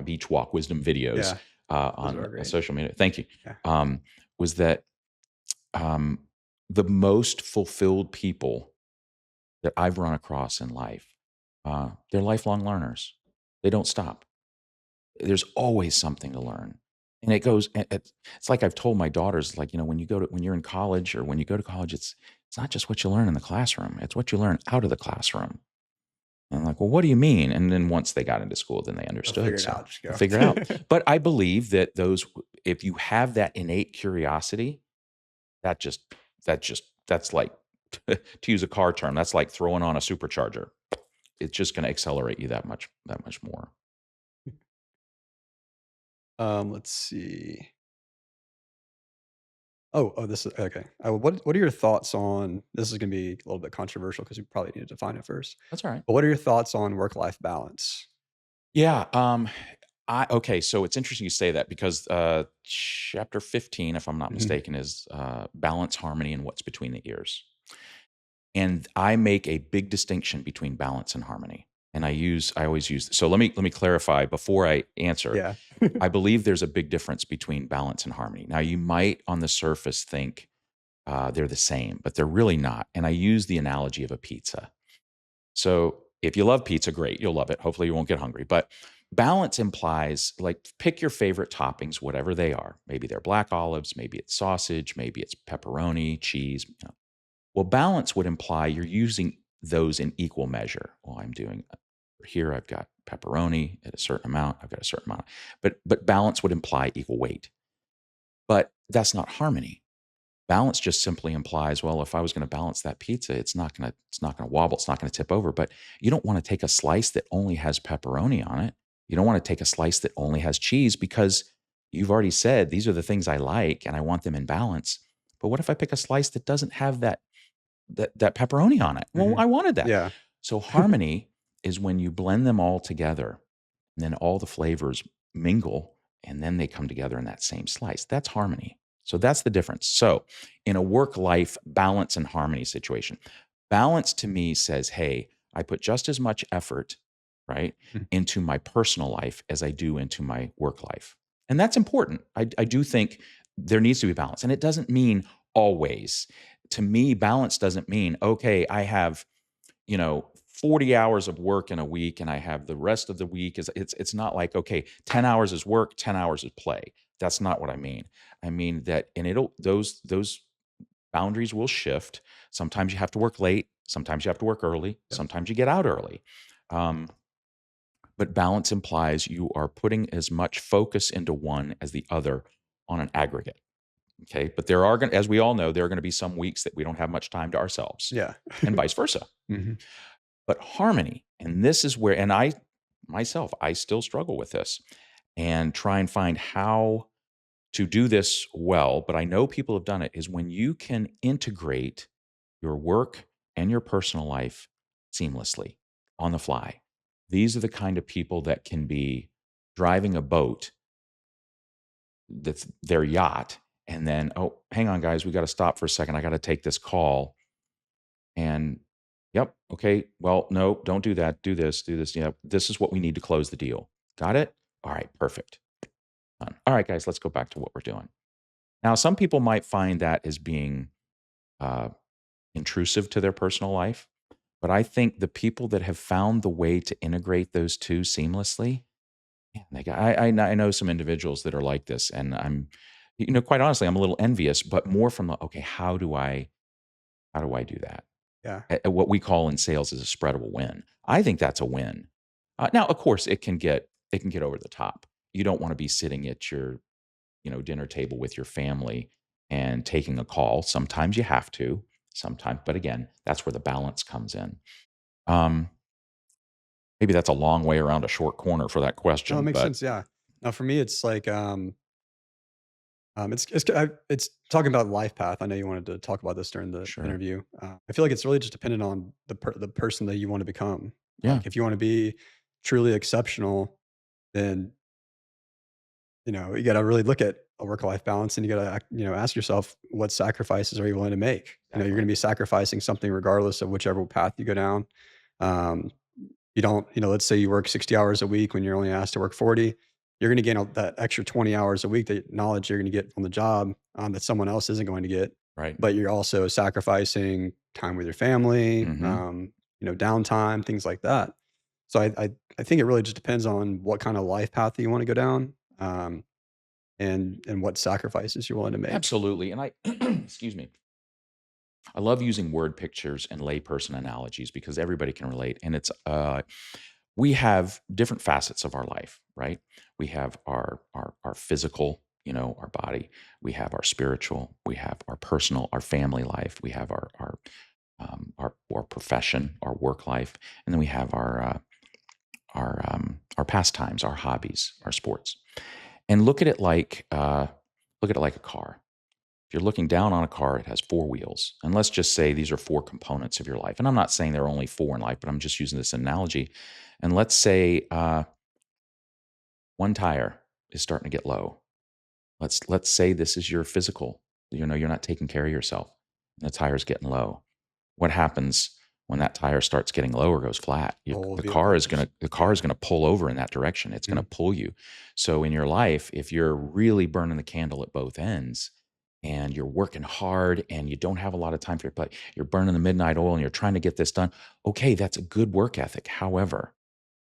beach walk wisdom videos Yeah, those on are great. social media. Thank you. Yeah. Was that um, the most fulfilled people that I've run across in life? They're lifelong learners. They don't stop. There's always something to learn. And it goes, it's like I've told my daughters, like, when you're in college or when you go to college, it's not just what you learn in the classroom, it's what you learn out of the classroom. And I'm like, well, what do you mean? And then once they got into school, then they They'll understood. figure it So out. Just they figured go. out. But I believe that if you have that innate curiosity, that just, that's like, to use a car term, that's like throwing on a supercharger. It's just going to accelerate you that much more. Let's see. This is okay. What are your thoughts on this is gonna be a little bit controversial because you probably need to define it first. That's all right. But what are your thoughts on work-life balance? Yeah. Okay. So it's interesting you say that because chapter 15, if I'm not Mhm. mistaken, is balance, harmony, and what's between the ears. And I make a big distinction between balance and harmony. And I always use, so let me clarify before I answer. Yeah. I believe there's a big difference between balance and harmony. Now, you might on the surface think they're the same, but they're really not. And I use the analogy of a pizza. So if you love pizza, great, you'll love it. Hopefully, you won't get hungry. But balance implies like pick your favorite toppings, whatever they are. Maybe they're black olives, maybe it's sausage, maybe it's pepperoni, cheese. Well, balance would imply you're using those in equal measure. Well, I'm doing here, I've got pepperoni at a certain amount, I've got a certain amount. But balance would imply equal weight. But that's not harmony. Balance just simply implies, well, if I was going to balance that pizza, it's not going to wobble, it's not going to tip over. But you don't want to take a slice that only has pepperoni on it. You don't want to take a slice that only has cheese because you've already said these are the things I like and I want them in balance. But what if I pick a slice that doesn't have that pepperoni on it? Well, Mhm. I wanted that. Yeah. So harmony is when you blend them all together and then all the flavors mingle and then they come together in that same slice. That's harmony. So that's the difference. So in a work life balance and harmony situation, balance to me says, hey, I put just as much effort, right, Mm. into my personal life as I do into my work life. And that's important. I do think there needs to be balance. And it doesn't mean always. To me, balance doesn't mean, okay, I have 40 hours of work in a week and I have the rest of the week is it's not like, okay, 10 hours is work, 10 hours is play. That's not what I mean. I mean that and it'll those boundaries will shift. Sometimes you have to work late, sometimes you have to work early, Yep. sometimes you get out early. Um, but balance implies you are putting as much focus into one as the other on an aggregate. Okay. But there are going as we all know, there are going to be some weeks that we don't have much time to ourselves Yeah. and vice versa. Mhm. But harmony, and this is where, and I myself, I still struggle with this and try and find how to do this well. But I know people have done it is when you can integrate your work and your personal life seamlessly on the fly. These are the kind of people that can be driving a boat that's their yacht. And then, oh, hang on, guys, we got to stop for a second. I got to take this call. And yep, okay, well, no, don't do that. Do this, do this. Yeah, this is what we need to close the deal. Got it? All right, perfect. Done. All right, guys, let's go back to what we're doing. Now, some people might find that as being uh, intrusive to their personal life, but I think the people that have found the way to integrate those two seamlessly, man, I know some individuals that are like this, and quite honestly, I'm a little envious, but more from the okay, how do I do that? Yeah. At what we call in sales is a spreadable win. I think that's a win. Now, of course, it can get over the top. You don't want to be sitting at your dinner table with your family and taking a call. Sometimes you have to. Sometimes, but again, that's where the balance comes in. Um, Maybe that's a long way around a short corner for that No, it question, makes but sense, yeah. Now for me, it's like, it's talking about life path. I know you wanted to talk about this during the sure, interview. I feel like it's really just dependent on the person that you want to become. yeah, Like, if you want to be truly exceptional, then you got to really look at a work life balance, and you got to ask yourself what sacrifices are you willing to make. You're going exactly, to be sacrificing something regardless of whichever path you go down. Um, you don't, let's say you work 60 hours a week when you're only asked to work 40, you're going to gain that extra 20 hours a week, that knowledge you're going to get on the job, that someone else isn't going to get. right. But you're also sacrificing time with your family, Hmm. downtime, things like that. So I think it really just depends on what kind of life path that you want to go down. Um, and what sacrifices you're willing to make. Absolutely. And I, excuse me, I love using word pictures and layperson analogies because everybody can relate. And we have different facets of our life, right? We have our physical, our body. We have our spiritual. We have our personal, our family life. We have our profession, our work life, and then we have our pastimes, our hobbies, our sports. And look at it like a car. If you're looking down on a car, it has four wheels. And let's just say these are four components of your life. And I'm not saying there are only four in life, but I'm just using this analogy. And let's say one tire is starting to get low. Let's say this is your physical. You're not taking care of yourself, and the tire's getting low. What happens when that tire starts getting low or goes flat? Whole The vehicle car is just gonna pull over in that direction. It's gonna mm, pull you. So in your life, if you're really burning the candle at both ends, and you're working hard, and you don't have a lot of time for your play, you're burning the midnight oil, and you're trying to get this done. Okay, that's a good work ethic. However,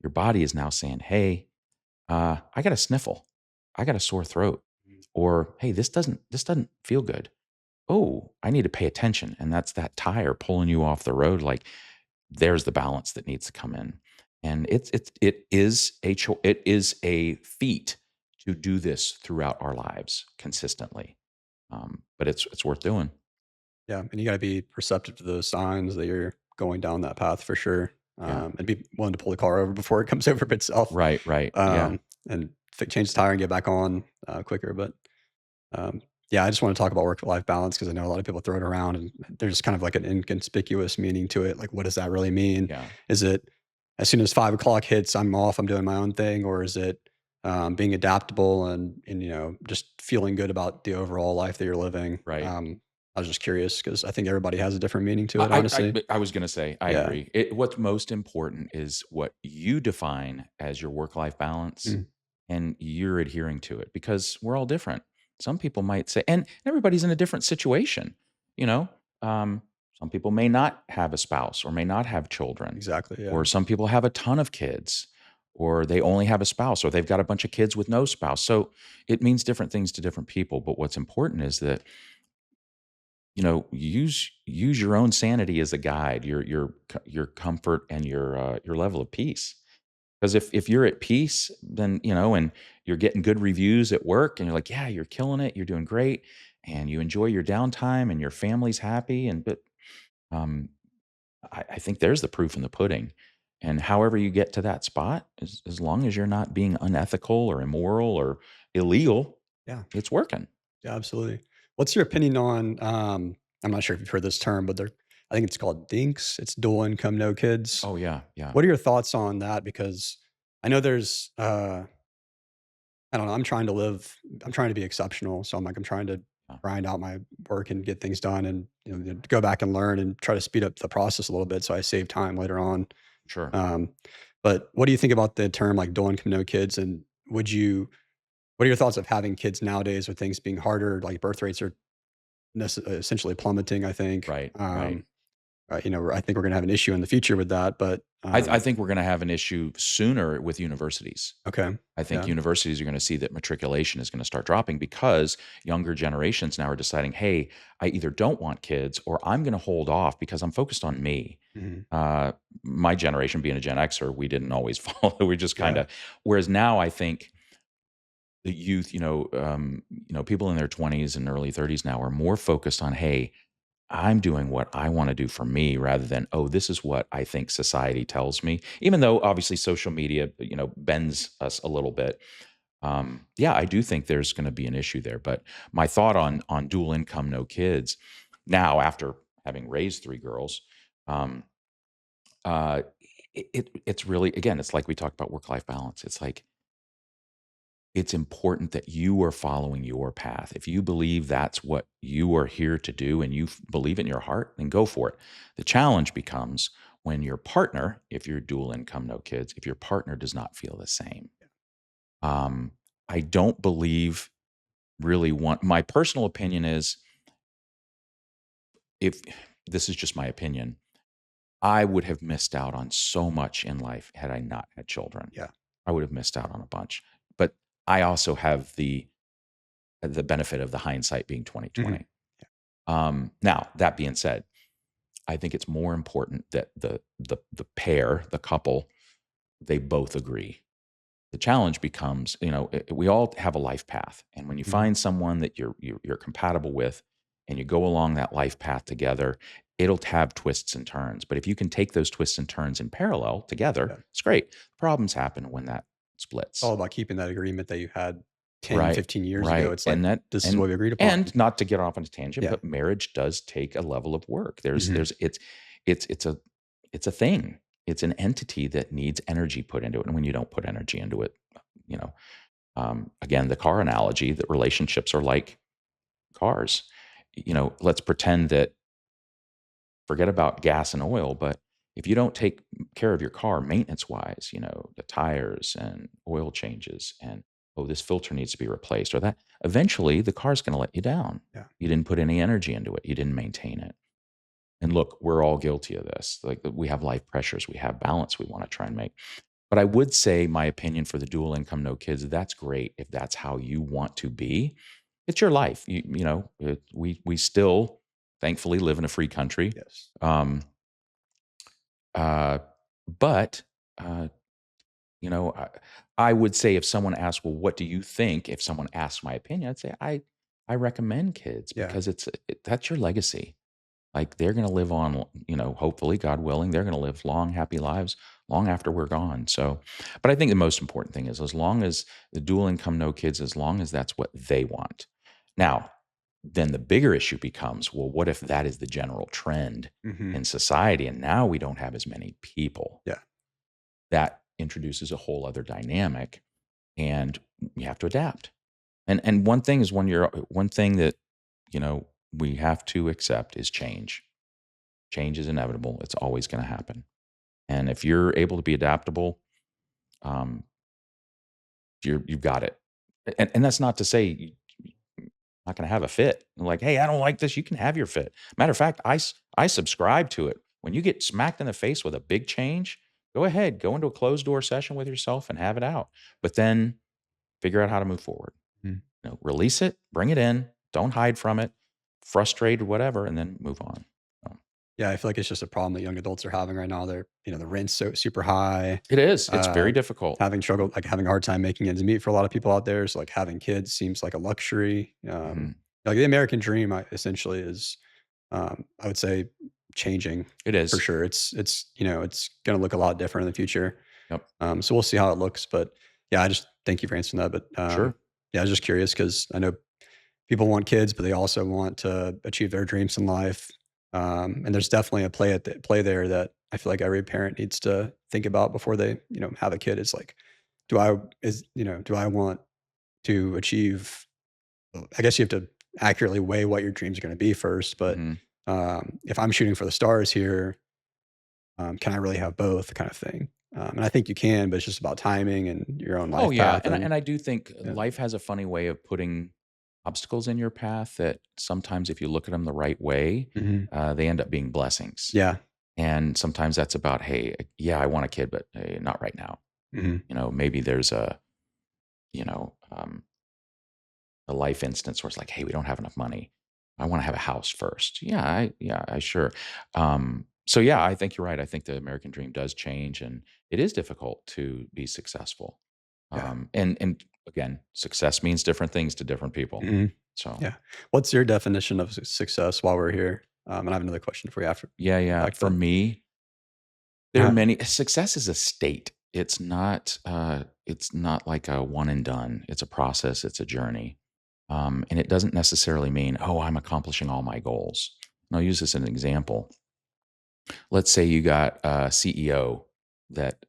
your body is now saying, "Hey, I got a sniffle. I got a sore throat," mm, or "Hey, this doesn't feel good. Oh, I need to pay attention." And that's that tire pulling you off the road. Like there's the balance that needs to come in, and it is a feat to do this throughout our lives consistently. But it's worth doing. yeah, and you gotta be receptive to those signs that you're going down that path for sure, Yeah. and be willing to pull the car over before it comes over itself, Right. Right. Yeah. um, and change the tire and get back on, quicker, but Um, yeah, I just want to talk about work-life balance because I know a lot of people throw it around and there's kind of like an inconspicuous meaning to it. Like, what does that really mean? Yeah. Is it as soon as 5 o'clock hits, I'm off, I'm doing my own thing, or is it being adaptable and just feeling good about the overall life that you're living? Right. I was just curious because I think everybody has a different meaning to it. I Honestly, I was gonna say, I yeah, agree. What's most important is what you define as your work-life balance, mm, and you're adhering to it because we're all different. Some people might say, and everybody's in a different situation, you know? Um, some people may not have a spouse or may not have children, exactly. Yeah, or some people have a ton of kids, or they only have a spouse, or they've got a bunch of kids with no spouse. So it means different things to different people. But what's important is that use your own sanity as a guide, your comfort and your level of peace. Because if you're at peace, then and you're getting good reviews at work, and you're like, yeah, you're killing it, you're doing great, and you enjoy your downtime, and your family's happy, but um, I think there's the proof in the pudding. And however you get to that spot, as long as you're not being unethical or immoral or illegal, yeah. it's working. Yeah, absolutely. What's your opinion on, I'm not sure if you've heard this term, but I think it's called DINKs. It's dual income, no kids. Oh yeah, yeah, What are your thoughts on that? Because I know I don't know, I'm trying to be exceptional. So I'm trying to yeah, grind out my work and get things done and, go back and learn and try to speed up the process a little bit so I save time later on. sure. Um, but what do you think about the term like dual income, no kids? And what are your thoughts of having kids nowadays with things being harder? Like birth rates are essentially plummeting, I think. Right, right. I think we're gonna have an issue in the future with that, but, I think we're gonna have an issue sooner with universities. okay. I think Yeah. universities are gonna see that matriculation is gonna start dropping because younger generations now are deciding, "Hey, I either don't want kids or I'm gonna hold off because I'm focused on me." Mhm. My generation being a Gen Xer, we didn't always follow. We just Yeah. kinda whereas now I think the youth, people in their 20s and early 30s now are more focused on, "Hey, I'm doing what I wanna do for me rather than, oh, this is what I think society tells me." Even though obviously social media, bends us a little bit. Yeah, I do think there's gonna be an issue there, but my thought on dual income, no kids, now after having raised 3 girls, um, it's really again, it's like we talked about work-life balance. It's like it's important that you are following your path. If you believe that's what you are here to do and you believe it in your heart, then go for it. The challenge becomes when your partner, if you're dual income, no kids, if your partner does not feel the same. Um, I don't believe really want, my personal opinion is if this is just my opinion, I would have missed out on so much in life had I not had children. Yeah. I would have missed out on a bunch. But I also have the the benefit of the hindsight being Mhm. 2020. Now that being said, I think it's more important that the pair, the couple, they both agree. The challenge becomes, we all have a life path, and when you Mhm. find someone that you're compatible with, and you go along that life path together, it'll have twists and turns. But if you can take those twists and turns in parallel together, Yeah. it's great. Problems happen when that It's all splits. about keeping that agreement that you had 10, Right, 15 years ago. right, It's like, this is and what we agreed upon. not to get off on a tangent, Yeah. but marriage does take a level of work. Mhm. It's it's a thing. It's an entity that needs energy put into it, and when you don't put energy into it, you know, again, the car analogy, that relationships are like cars. Let's pretend that, forget about gas and oil, but if you don't take care of your car maintenance wise, the tires and oil changes, and oh, this filter needs to be replaced, or that, eventually the car's going to let you down. Yeah. You didn't put any energy into it. You didn't maintain it. And look, we're all guilty of this. Like, we have life pressures, we have balance we want to try and make. But I would say my opinion for the dual income, no kids, that's great if that's how you want to be. It's your life. We still thankfully live in a free country. Yes. Um, uh, but uh, I would say, if someone asks, "Well, what do you think?" If someone asks my opinion, I'd say I recommend kids, Yeah. because that's your legacy. Like, they're going to live on, hopefully, God willing, they're going to live long, happy lives long after we're gone. So, but I think the most important thing is, as long as the dual income, no kids, as long as that's what they want. Now, then the bigger issue becomes, well, what if that is the general trend Mhm. in society, and now we don't have as many people? Yeah. That introduces a whole other dynamic, and you have to adapt. And one thing that, we have to accept is change. Change is inevitable. It's always going to happen. And if you're able to be adaptable, um, you've got it. And that's not to say you're not going to have a fit. Like, hey, I don't like this. You can have your fit. Matter of fact, I subscribe to it. When you get smacked in the face with a big change, go ahead, go into a closed door session with yourself and have it out. But then figure out how to move forward. Mm. Release it, bring it in, don't hide from it, frustrated, whatever, and then move on. So, Yeah, I feel like it's just a problem that young adults are having right now. They're, the rent's so super high. it is. It's Uh, very difficult. having a hard time making ends meet for a lot of people out there. So like having kids seems like a luxury. Mhm. Like the American dream, essentially is, I would say, changing It for is. sure. It's going to look a lot different in the future. Yep. So we'll see how it looks. But yeah, I just thank you for answering that. But Sure. yeah, I was just curious because I know people want kids, but they also want to achieve their dreams in life. And there's definitely a play there that I feel like every parent needs to think about before they, have a kid. It's like, do I want to achieve? I guess you have to accurately weigh what your dreams are going to be first. But Mhm. if I'm shooting for the stars here, can I really have both, kind of thing? And I think you can, but it's just about timing and your own Oh, life yeah, path. and And I do think yeah, life has a funny way of putting obstacles in your path that sometimes, if you look at them the right way, hmm they end up being blessings. yeah, And sometimes that's about, "Hey, yeah, I want a kid, but, hey, not right now." hmm Maybe there's you know, um a life instance where it's like, "Hey, we don't have enough money. I wanna have a house first." I sure. So yeah, I think you're right. I think the American dream does change, and it is difficult to be successful. yeah. And again, success means different things to different people. hmm So, Yeah. What's your definition of success while we're here? And I have another question for you after yeah, we get yeah. back to For that. me, there are Uh-huh. many success is a state. It's not like a one and done. It's a process, it's a journey. And it doesn't necessarily mean, "Oh, I'm accomplishing all my goals." And I'll use this as an example. Let's say you got a CEO that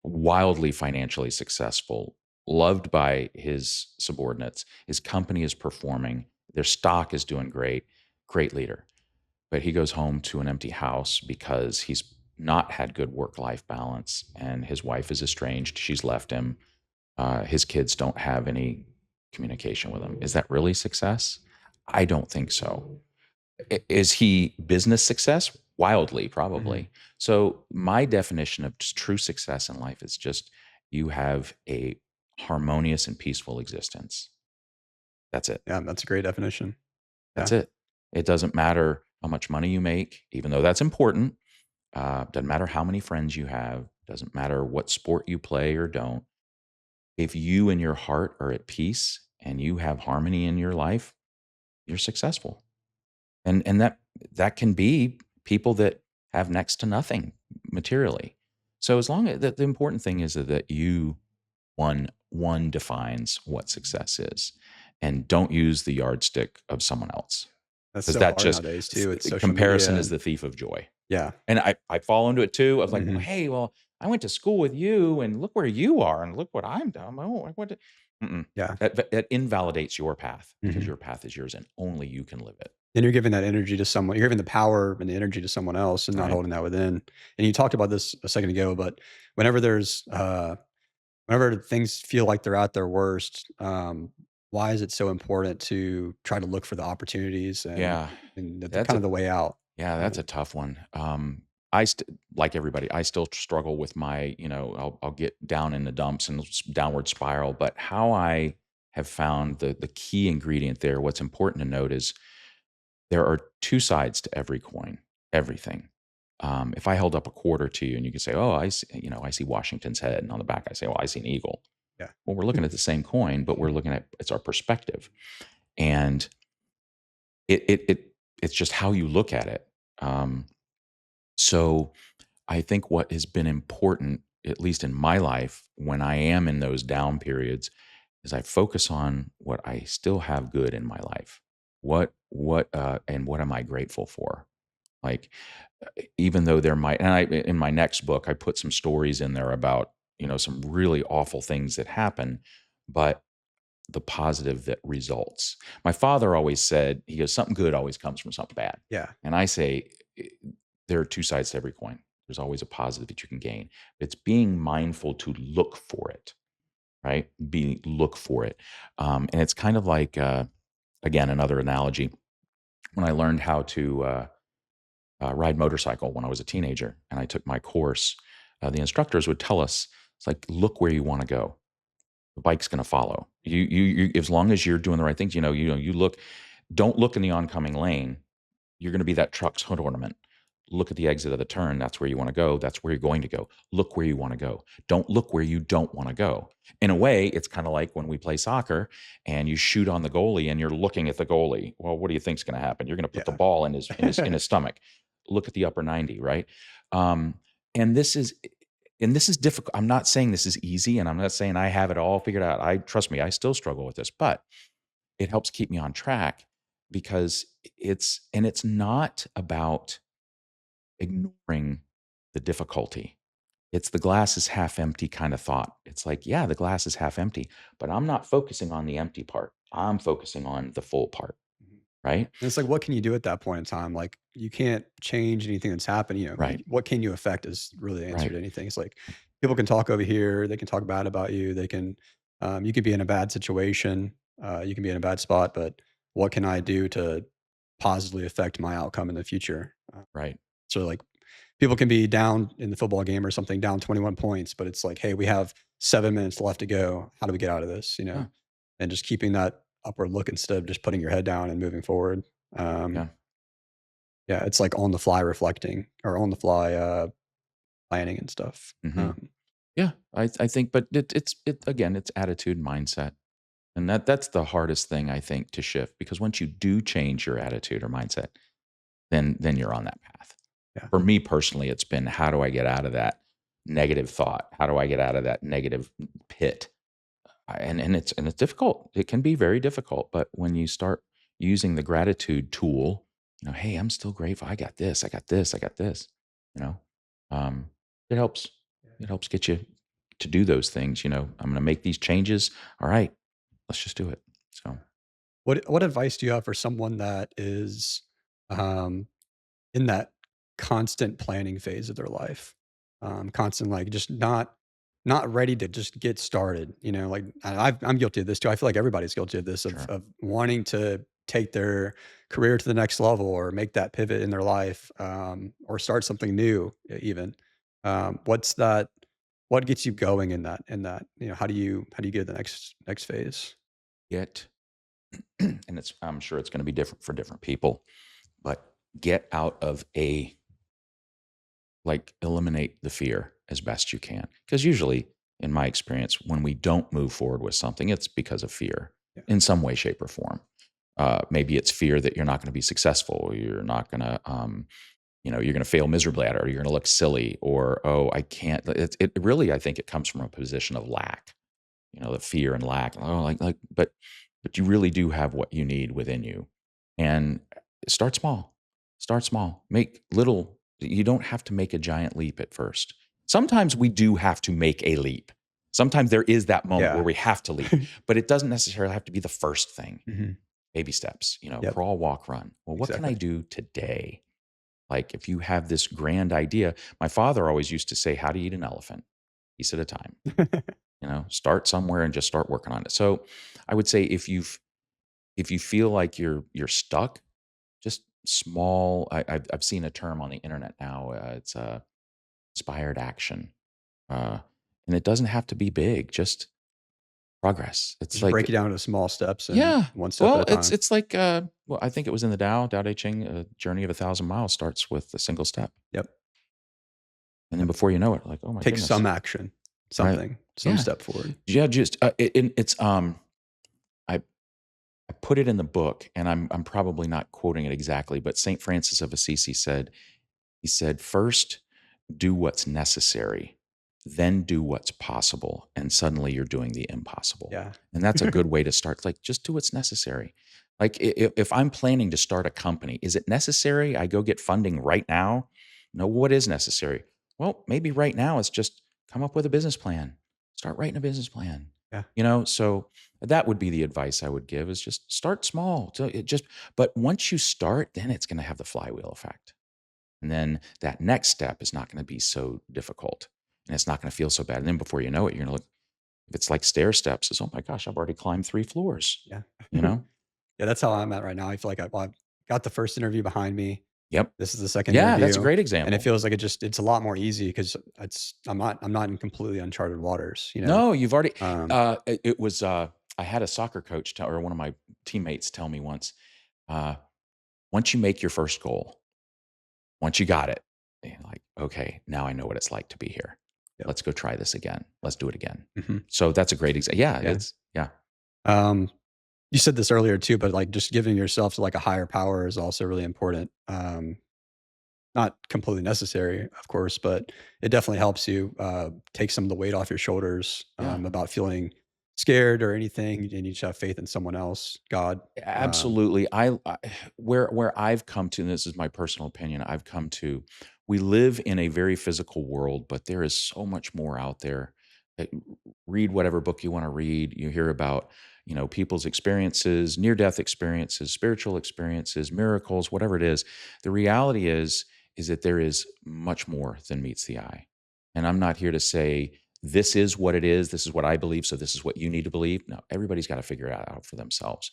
wildly financially successful, loved by his subordinates. His company is performing. Their stock is doing great. Great leader. But he goes home to an empty house because he's not had good work life balance, and his wife is estranged. She's left him. His kids don't have any communication with him. Is that really success? I don't think so. Is he business success? Wildly, Mhm. probably. So, my definition of true success in life is just, you have a harmonious and peaceful existence. That's it. Yeah, that's a great definition. That's Yeah, it. It doesn't matter how much money you make, even though that's important. Doesn't matter how many friends you have. Doesn't matter what sport you play or don't. If you and your heart are at peace and you have harmony in your life, you're successful. And that can be people that have next to nothing materially. So as long as the important thing is that you one defines what success is, and don't use the yardstick of someone else, that's because so that hard just nowadays too with social comparison media is and the thief of joy. yeah. And I fall into it too. I was like, well, Mhm. hey, well, I went to school with you, and look where you are, and look what I'm done. Oh, I went to. Mm-mm. Yeah. That invalidates your path because Mhm. your path is yours, and only you can live it. And you're giving that energy to someone. You're giving the power and the energy to someone else and not Right? holding that within. And you talked about this a second ago, but whenever there's whenever things feel like they're at their worst, why is it so important to try to look for the opportunities Yeah, and the that's kind a of the way out? that's a tough one. I like everybody, I still struggle with my, I'll get down in the dumps and downward spiral. But how I have found the key ingredient there, what's important to note is there are two sides to every coin, everything. If I held up a quarter to you and you could say, "Oh, I see Washington's head," and on the back I say, "Well, I see an eagle." Yeah. Well, we're looking at the same coin, but we're looking at it's our perspective, and it's just how you look at it. Um, so I think what has been important, at least in my life, when I am in those down periods, is I focus on what I still have good in my life. And what am I grateful for? Like, even though there might, and I, in my next book, I put some stories in there about, some really awful things that happen, but the positive that results. My father always said, he goes, something good always comes from something bad. Yeah. And I say, there are two sides to every coin. There's always a positive that you can gain. It's being mindful to look for it, right? Look for it. And it's kind of like, again, another analogy. When I learned how to ride motorcycle when I was a teenager and I took my course, the instructors would tell us, it's like, look where you want to go. The bike's going to follow you, as long as you're doing the right things. You look, don't look in the oncoming lane. You're going to be that truck's hood ornament. Look at the exit of the turn. That's where you want to go. That's where you're going to go. Look where you want to go. Don't look where you don't want to go. In a way, it's kind of like when we play soccer and you shoot on the goalie and you're looking at the goalie. Well, what do you think's going to happen? You're going to put the Yeah. ball in his stomach. Look at the upper 90, right? Um, and this is and this is difficult. I'm not saying this is easy, and I'm not saying I have it all figured out. I trust me, I still struggle with this, but it helps keep me on track because it's not about ignoring the difficulty. It's the glass is half empty kind of thought. It's like, yeah, the glass is half empty, but I'm not focusing on the empty part. I'm focusing on the full part, Mhm. right? And it's like, what can you do at that point in time? Like, you can't change anything that's happened. Right. What can you affect is really the answer Right. to anything. It's like people can talk over here, they can talk bad about you, you could be in a bad situation, you can be in a bad spot, but what can I do to positively affect my outcome in the future? Right. So, like, people can be down in the football game or something, down 21 points, but it's like, hey, we have 7 minutes left to go. How do we get out of this? Yeah. And just keeping that upward look instead of just putting your head down and moving forward. Um, Yeah. yeah, it's like on the fly reflecting or on the fly planning and stuff. Hmm. Yeah. I think, but it again, it's attitude, mindset. And that's the hardest thing I think to shift, because once you do change your attitude or mindset, then you're on that path. Yeah. For me personally, it's been, how do I get out of that negative thought? How do I get out of that negative pit? And it's difficult. It can be very difficult, but when you start using the gratitude tool, hey, I'm still grateful. I got this. I got this. I got this. You know, um, it helps. It helps get you to do those things. I'm going to make these changes. All right, let's just do it. So What advice do you have for someone that is um, in that constant planning phase of their life? Constant, like, just not ready to just get started. Like, I'm guilty of this too. I feel like everybody's guilty of this sure. of wanting to take their career to the next level or make that pivot in their life, or start something new even. What's that? What gets you going in that? How do you get to the next phase? Get and I'm sure it's going to be different for different people, but get out of eliminate the fear as best you can. Because usually, in my experience, when we don't move forward with something, it's because of fear Yeah. in some way, shape, or form. Maybe it's fear that you're not going to be successful, or you're not going to, you're going to fail miserably at it, or you're going to look silly, or, oh, I can't. It really, I think it comes from a position of lack, the fear and lack. Oh, but you really do have what you need within you. And start small. Start small. Make little, you don't have to make a giant leap at first. Sometimes we do have to make a leap. Sometimes there is that moment where Yeah. we have to leap, but it doesn't necessarily have to be the first thing. Mhm. Baby steps, Yep. crawl, walk, run. Well, what can I Exactly. do today? Like if you have this grand idea, my father always used to say, how to eat an elephant, piece at a time. Start somewhere and just start working on it. So I would say if you feel like you're stuck, just small. I've seen a term on the internet now. It's inspired action, uh, and it doesn't have to be big. Just progress. It's Just break like it down into small steps and yeah. one step at Well, a time. it's like well, I think it was in the Tao Te Ching. A journey of 1,000 miles starts with a single step, Yep. and then Yep. before you know it, like oh my Take goodness, some action, right? something, some Yeah, step forward. yeah. Just it's I I put it in the book, and I'm probably not quoting it exactly, but Saint Francis of Assisi said, he said, first do what's necessary, then do what's possible, and suddenly you're doing the impossible. Yeah. And that's a good way to start. Like, just do what's necessary. Like, if I'm planning to start a company, is it necessary I go get funding right now? No, what is necessary? Well, maybe right now it's just come up with a business plan, start writing a business plan. Yeah. So that would be the advice I would give is just start small. But once you start, then it's going to have the flywheel effect. And then that next step is not going to be so difficult and it's not going to feel so bad. And then before you know it, you're going to look, if it's like stair steps, it's, oh my gosh, I've already climbed 3 floors, Yeah. you know? Yeah, that's how I'm at right now. I feel like I've got the first interview behind me. Yep. This is the second Yeah, that's a interview, great and it example. feels like it's a lot more easy because I'm not in completely uncharted waters, you know? No, you've already, Um, it was, I had a soccer coach tell, or one of my teammates tell me once, uh, once you make your first goal, once you got it, you're like, okay, now I know what it's like to be here. yep. Let's go try this again. Let's do it again. Mhm. So that's a great example. Yeah, Yeah. yeah. Um, you said this earlier too, but, like, just giving yourself to, like, a higher power is also really important. Not completely necessary, of course, but it definitely helps you, take some of the weight off your shoulders, Yeah. about feeling scared or anything, and you just have faith in someone else, God. Absolutely. Where I've come to, and this is my personal opinion, I've come to, we live in a very physical world, but there is so much more out there. Uh, Read whatever book you want to read. You hear about, people's experiences, near-death experiences, spiritual experiences, miracles, whatever it is. The reality is that there is much more than meets the eye. And I'm not here to say this is what it is, this is what I believe, so this is what you need to believe. No, everybody's got to figure it out for themselves.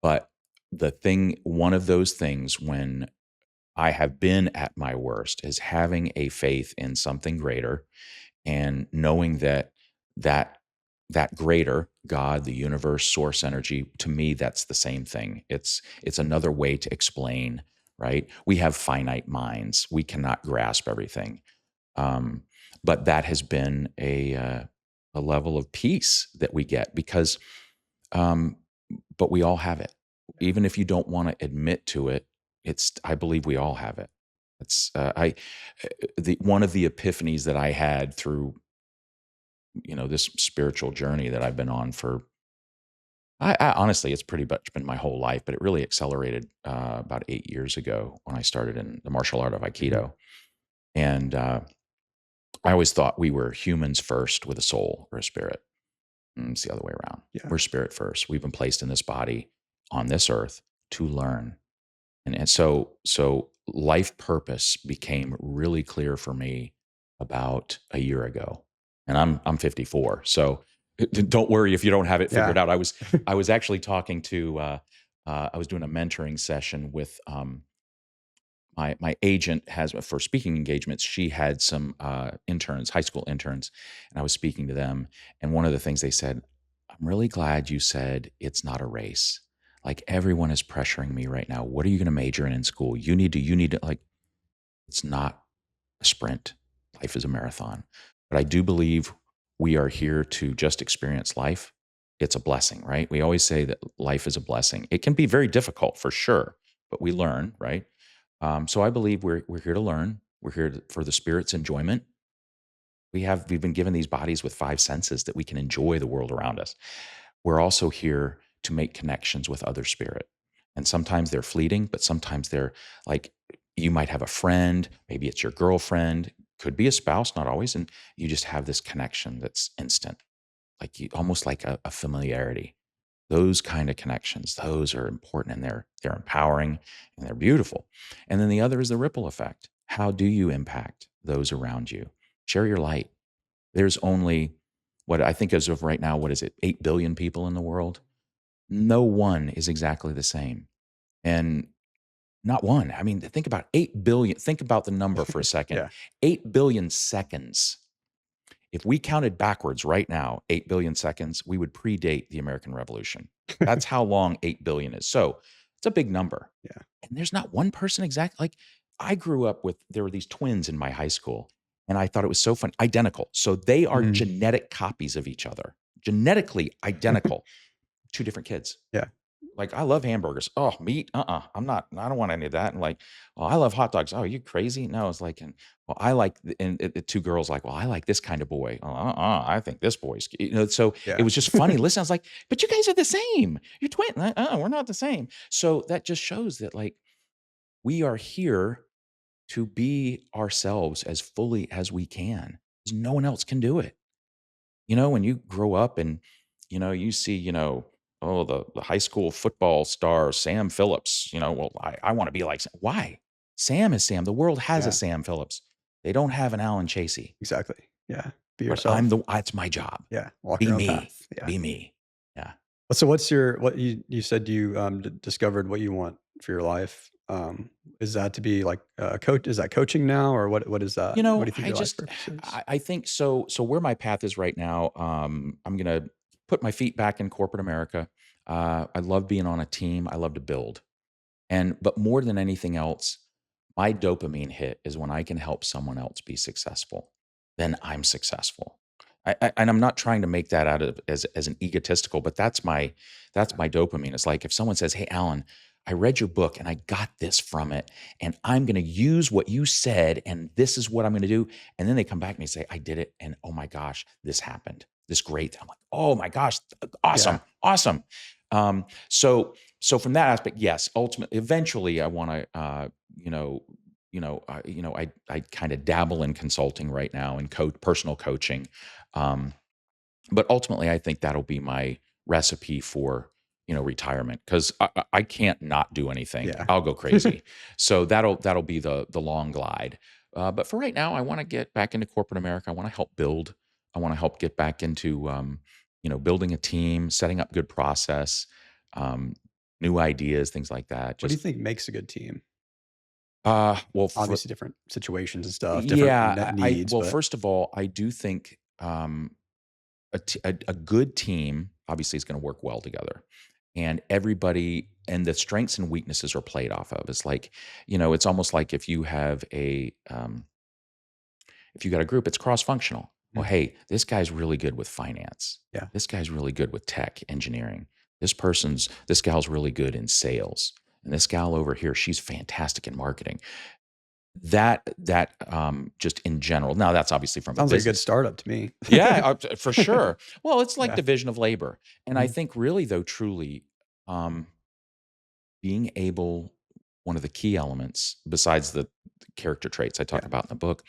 But one of those things when I have been at my worst is having a faith in something greater and knowing that that greater, God, the universe, source energy, to me, that's the same thing. It's another way to explain, right? We have finite minds. We cannot grasp everything. Um, but that has been a level of peace that we get because um, but we all have it. Even if you don't want to admit to it, I believe we all have it. It's the one of the epiphanies that I had through this spiritual journey that I've been on for. I honestly, it's pretty much been my whole life, but it really accelerated about 8 years ago when I started in the martial art of Mhm. Aikido. And I always thought we were humans first with a soul or a spirit. It's the other way around. Yeah. We're spirit first. We've been placed in this body on this earth to learn. And so life purpose became really clear for me about a year ago. And I'm 54. So don't worry if you don't have it Yeah. figured out. I was actually talking to I was doing a mentoring session with my agent has for speaking engagements. She had some interns, high school interns, and I was speaking to them. And one of the things they said, I'm really glad you said it's not a race. Like everyone is pressuring me right now. What are you going to major in school? You need to like, it's not a sprint. Life is a marathon. But I do believe we are here to just experience life. It's a blessing, right? We always say that life is a blessing. It can be very difficult for sure, but we learn, right? So I believe we're here to learn. We're here for the spirit's enjoyment. We've been given these bodies with five senses that we can enjoy the world around us. We're also here to make connections with other spirit. And sometimes they're fleeting, but sometimes they're like you might have a friend, maybe it's your girlfriend, could be a spouse, not always, and you just have this connection that's instant, like you almost like a familiarity. Those kind of connections, those are important and they're empowering and they're beautiful. And then the other is the ripple effect. How do you impact those around you? Share your light. There's only what I think as of right now, what is it, 8 billion people in the world? No one is exactly the same. And not one. I mean, think about 8 billion. Think about the number for a second. Yeah. 8 billion seconds. If we counted backwards right now, 8 billion seconds, we would predate the American Revolution. That's how long 8 billion is. So it's a big number. Yeah. And there's not one person exactly. Like I grew up with, there were these twins in my high school, and I thought it was so fun. Identical. So they are Mhm. genetic copies of each other, genetically identical, two different kids. Yeah. Like, I love hamburgers. Oh, meat? I'm not, I don't want any of that. And like, well, I love hot dogs. Oh, you crazy? No, it's like, and well, I like, the two girls like, well, I like this kind of boy. Oh, I think this boy's, so it Yeah. was just funny. Listen, I was like, but you guys are the same. You're twin. We're not the same. So that just shows that like we are here to be ourselves as fully as we can. 'Cause no one else can do it. When you grow up and, you see, oh, the high school football star, Sam Phillips, well, I want to be like, why? Sam is Sam. The world has a Yeah. Sam Phillips. They don't have an Alan Chasey, Exactly. Yeah. Be but yourself. it's my job. Yeah. Walk Be your own me. path. Yeah. Be me. Yeah. So what's your what you said you discovered what you want for your life? Is that to be like a coach? Is that coaching now, or what is that? What do you think I your life just, purpose is? I think so. So where my path is right now, I'm going to put my feet back in corporate America. I love being on a team. I love to build. But more than anything else, my dopamine hit is when I can help someone else be successful, then I'm successful. And I'm not trying to make that out of as an egotistical, but that's my dopamine. It's like if someone says, "Hey, Alan, I read your book and I got this from it, and I'm going to use what you said, and this is what I'm going to do." And then they come back and they say, "I did it, and oh my gosh, this happened. This great." I'm like, "Oh my gosh, Yeah. awesome, awesome." So from that aspect, yes, ultimately, eventually, I want to, I kind of dabble in consulting right now and personal coaching, um, but ultimately, I think that'll be my recipe for retirement because I can't not do anything. Yeah. I'll go crazy. So that'll be the long glide. But for right now, I want to get back into corporate America. I want to help build. I want to help get back into building a team, setting up good process. Um, New ideas, things like that. What do you Just think makes a good team? well, for Obviously, different situations and stuff, different yeah, needs, well, but first of all, I do think a good team obviously is going to work well together, and everybody and the strengths and weaknesses are played off of. It's like it's almost like if you got a group, it's cross functional. Well, Mhm. hey, this guy's really good with finance. Yeah. This guy's really good with tech engineering. This gal's really good in sales. And this gal over here, she's fantastic in marketing. That just in general. Now that's obviously from a Sounds like a good business. startup to me. Yeah, for sure. Well, it's like Yeah. division of labor. And I Mhm. think really though, truly, um, being able, one of the key elements besides the character traits I talk Yeah. about in the book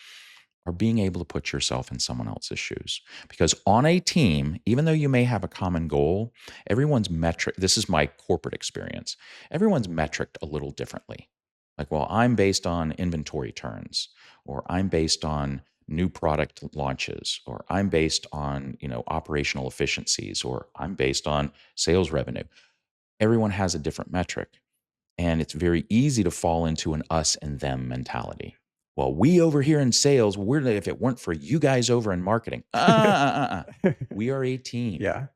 are being able to put yourself in someone else's shoes. Because on a team, even though you may have a common goal, everyone's metric, this is my corporate experience, everyone's metriced a little differently. Like, well, I'm based on inventory turns, or I'm based on new product launches, or I'm based on, operational efficiencies, or I'm based on sales revenue. Everyone has a different metric. And it's very easy to fall into an us and them mentality. Well, we over here in sales, if it weren't for you guys over in marketing, We are a team. Yeah.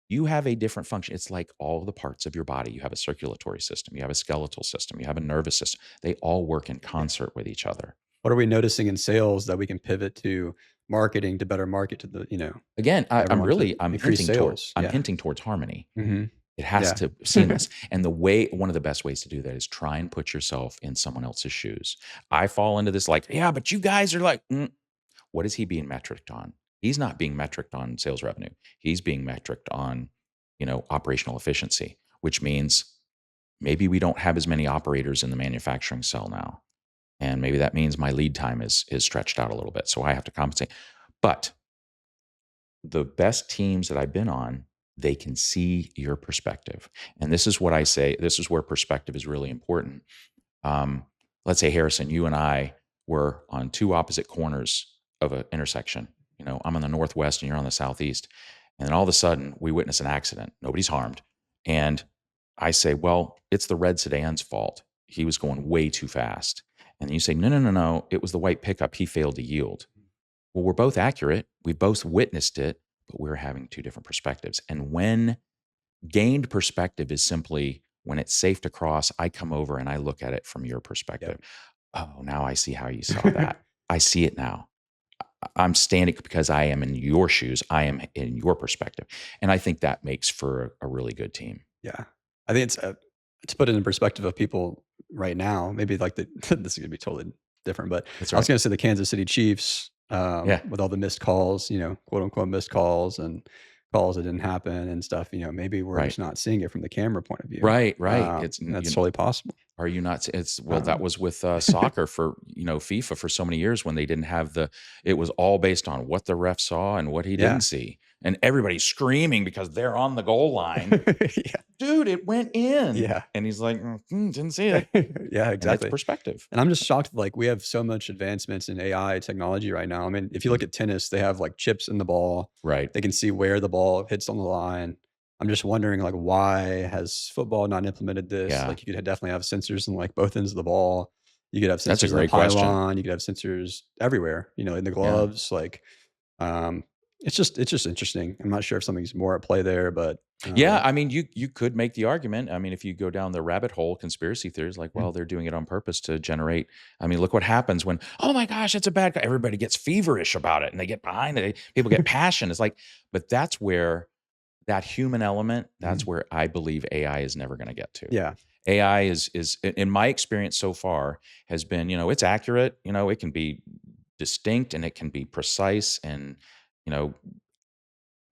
You have a different function. It's like all the parts of your body. You have a circulatory system, you have a skeletal system, you have a nervous system. They all work in Yeah. concert with each other. What are we noticing in sales that we can pivot to marketing to better market to the, Again, everyone to increase sales? I'm Yeah. hinting towards harmony. Mhm. It has Yeah. to seamless. And one of the best ways to do that is try and put yourself in someone else's shoes. I fall into this like, yeah, but you guys are like, what is he being metriced on? He's not being metriced on sales revenue. He's being metriced on, operational efficiency, which means maybe we don't have as many operators in the manufacturing cell now. And maybe that means my lead time is stretched out a little bit. So I have to compensate. But the best teams that I've been on, they can see your perspective. And this is what I say, this is where perspective is really important. Um, let's say, Harrison, you and I were on two opposite corners of an intersection. I'm on the northwest and you're on the southeast. And then all of a sudden, we witness an accident. Nobody's harmed. And I say, well, it's the red sedan's fault. He was going way too fast. And you say, no, no, no, no. It was the white pickup. He failed to yield. Well, we're both accurate. We both witnessed it, but we're having two different perspectives. And when gained perspective is simply when it's safe to cross, I come over and I look at it from your perspective. Yep. Oh, now I see how you saw that. I see it now. I'm standing because I am in your shoes. I am in your perspective. And I think that makes for a really good team. Yeah. I think it's to put it in perspective of people right now, maybe like this is gonna be totally different, but That's I was right. gonna say the Kansas City Chiefs, Yeah. with all the missed calls, quote unquote missed calls and calls that didn't happen and stuff, maybe we're Right. just not seeing it from the camera point of view. Right. Right. It's, And that's totally possible. are you not? It's well, that Um, was with soccer for FIFA for so many years when they didn't have it was all based on what the ref saw and what he yeah. didn't see, and everybody's screaming because they're on the goal line. Yeah. Dude, it went in, Yeah. and he's like, didn't see it, Yeah, and it's exactly. perspective. And I'm just shocked, like, we have so much advancements in AI technology right now. I mean, if you look Mhm. at tennis, they have, like, chips in the ball. Right? They can see where the ball hits on the line. I'm just wondering, like, why has football not implemented this? Yeah, Like, you could definitely have sensors in, like, both ends of the ball. You could have that's a sensors in the great question. pylon. You could have sensors everywhere, in the Yeah. gloves. Like, um, it's just interesting. I'm not sure if something's more at play there, but, Yeah, I mean, you could make the argument. I mean, if you go down the rabbit hole, conspiracy theories, like, mm, well, they're doing it on purpose to generate. I mean, look what happens when, oh my gosh, it's a bad guy. Everybody gets feverish about it and they get behind it. People get passion. It's like, but that's where that human element, that's mhm. where I believe AI is never going to get to. Yeah. AI in my experience so far has been, it's accurate, it can be distinct and it can be precise and, you know,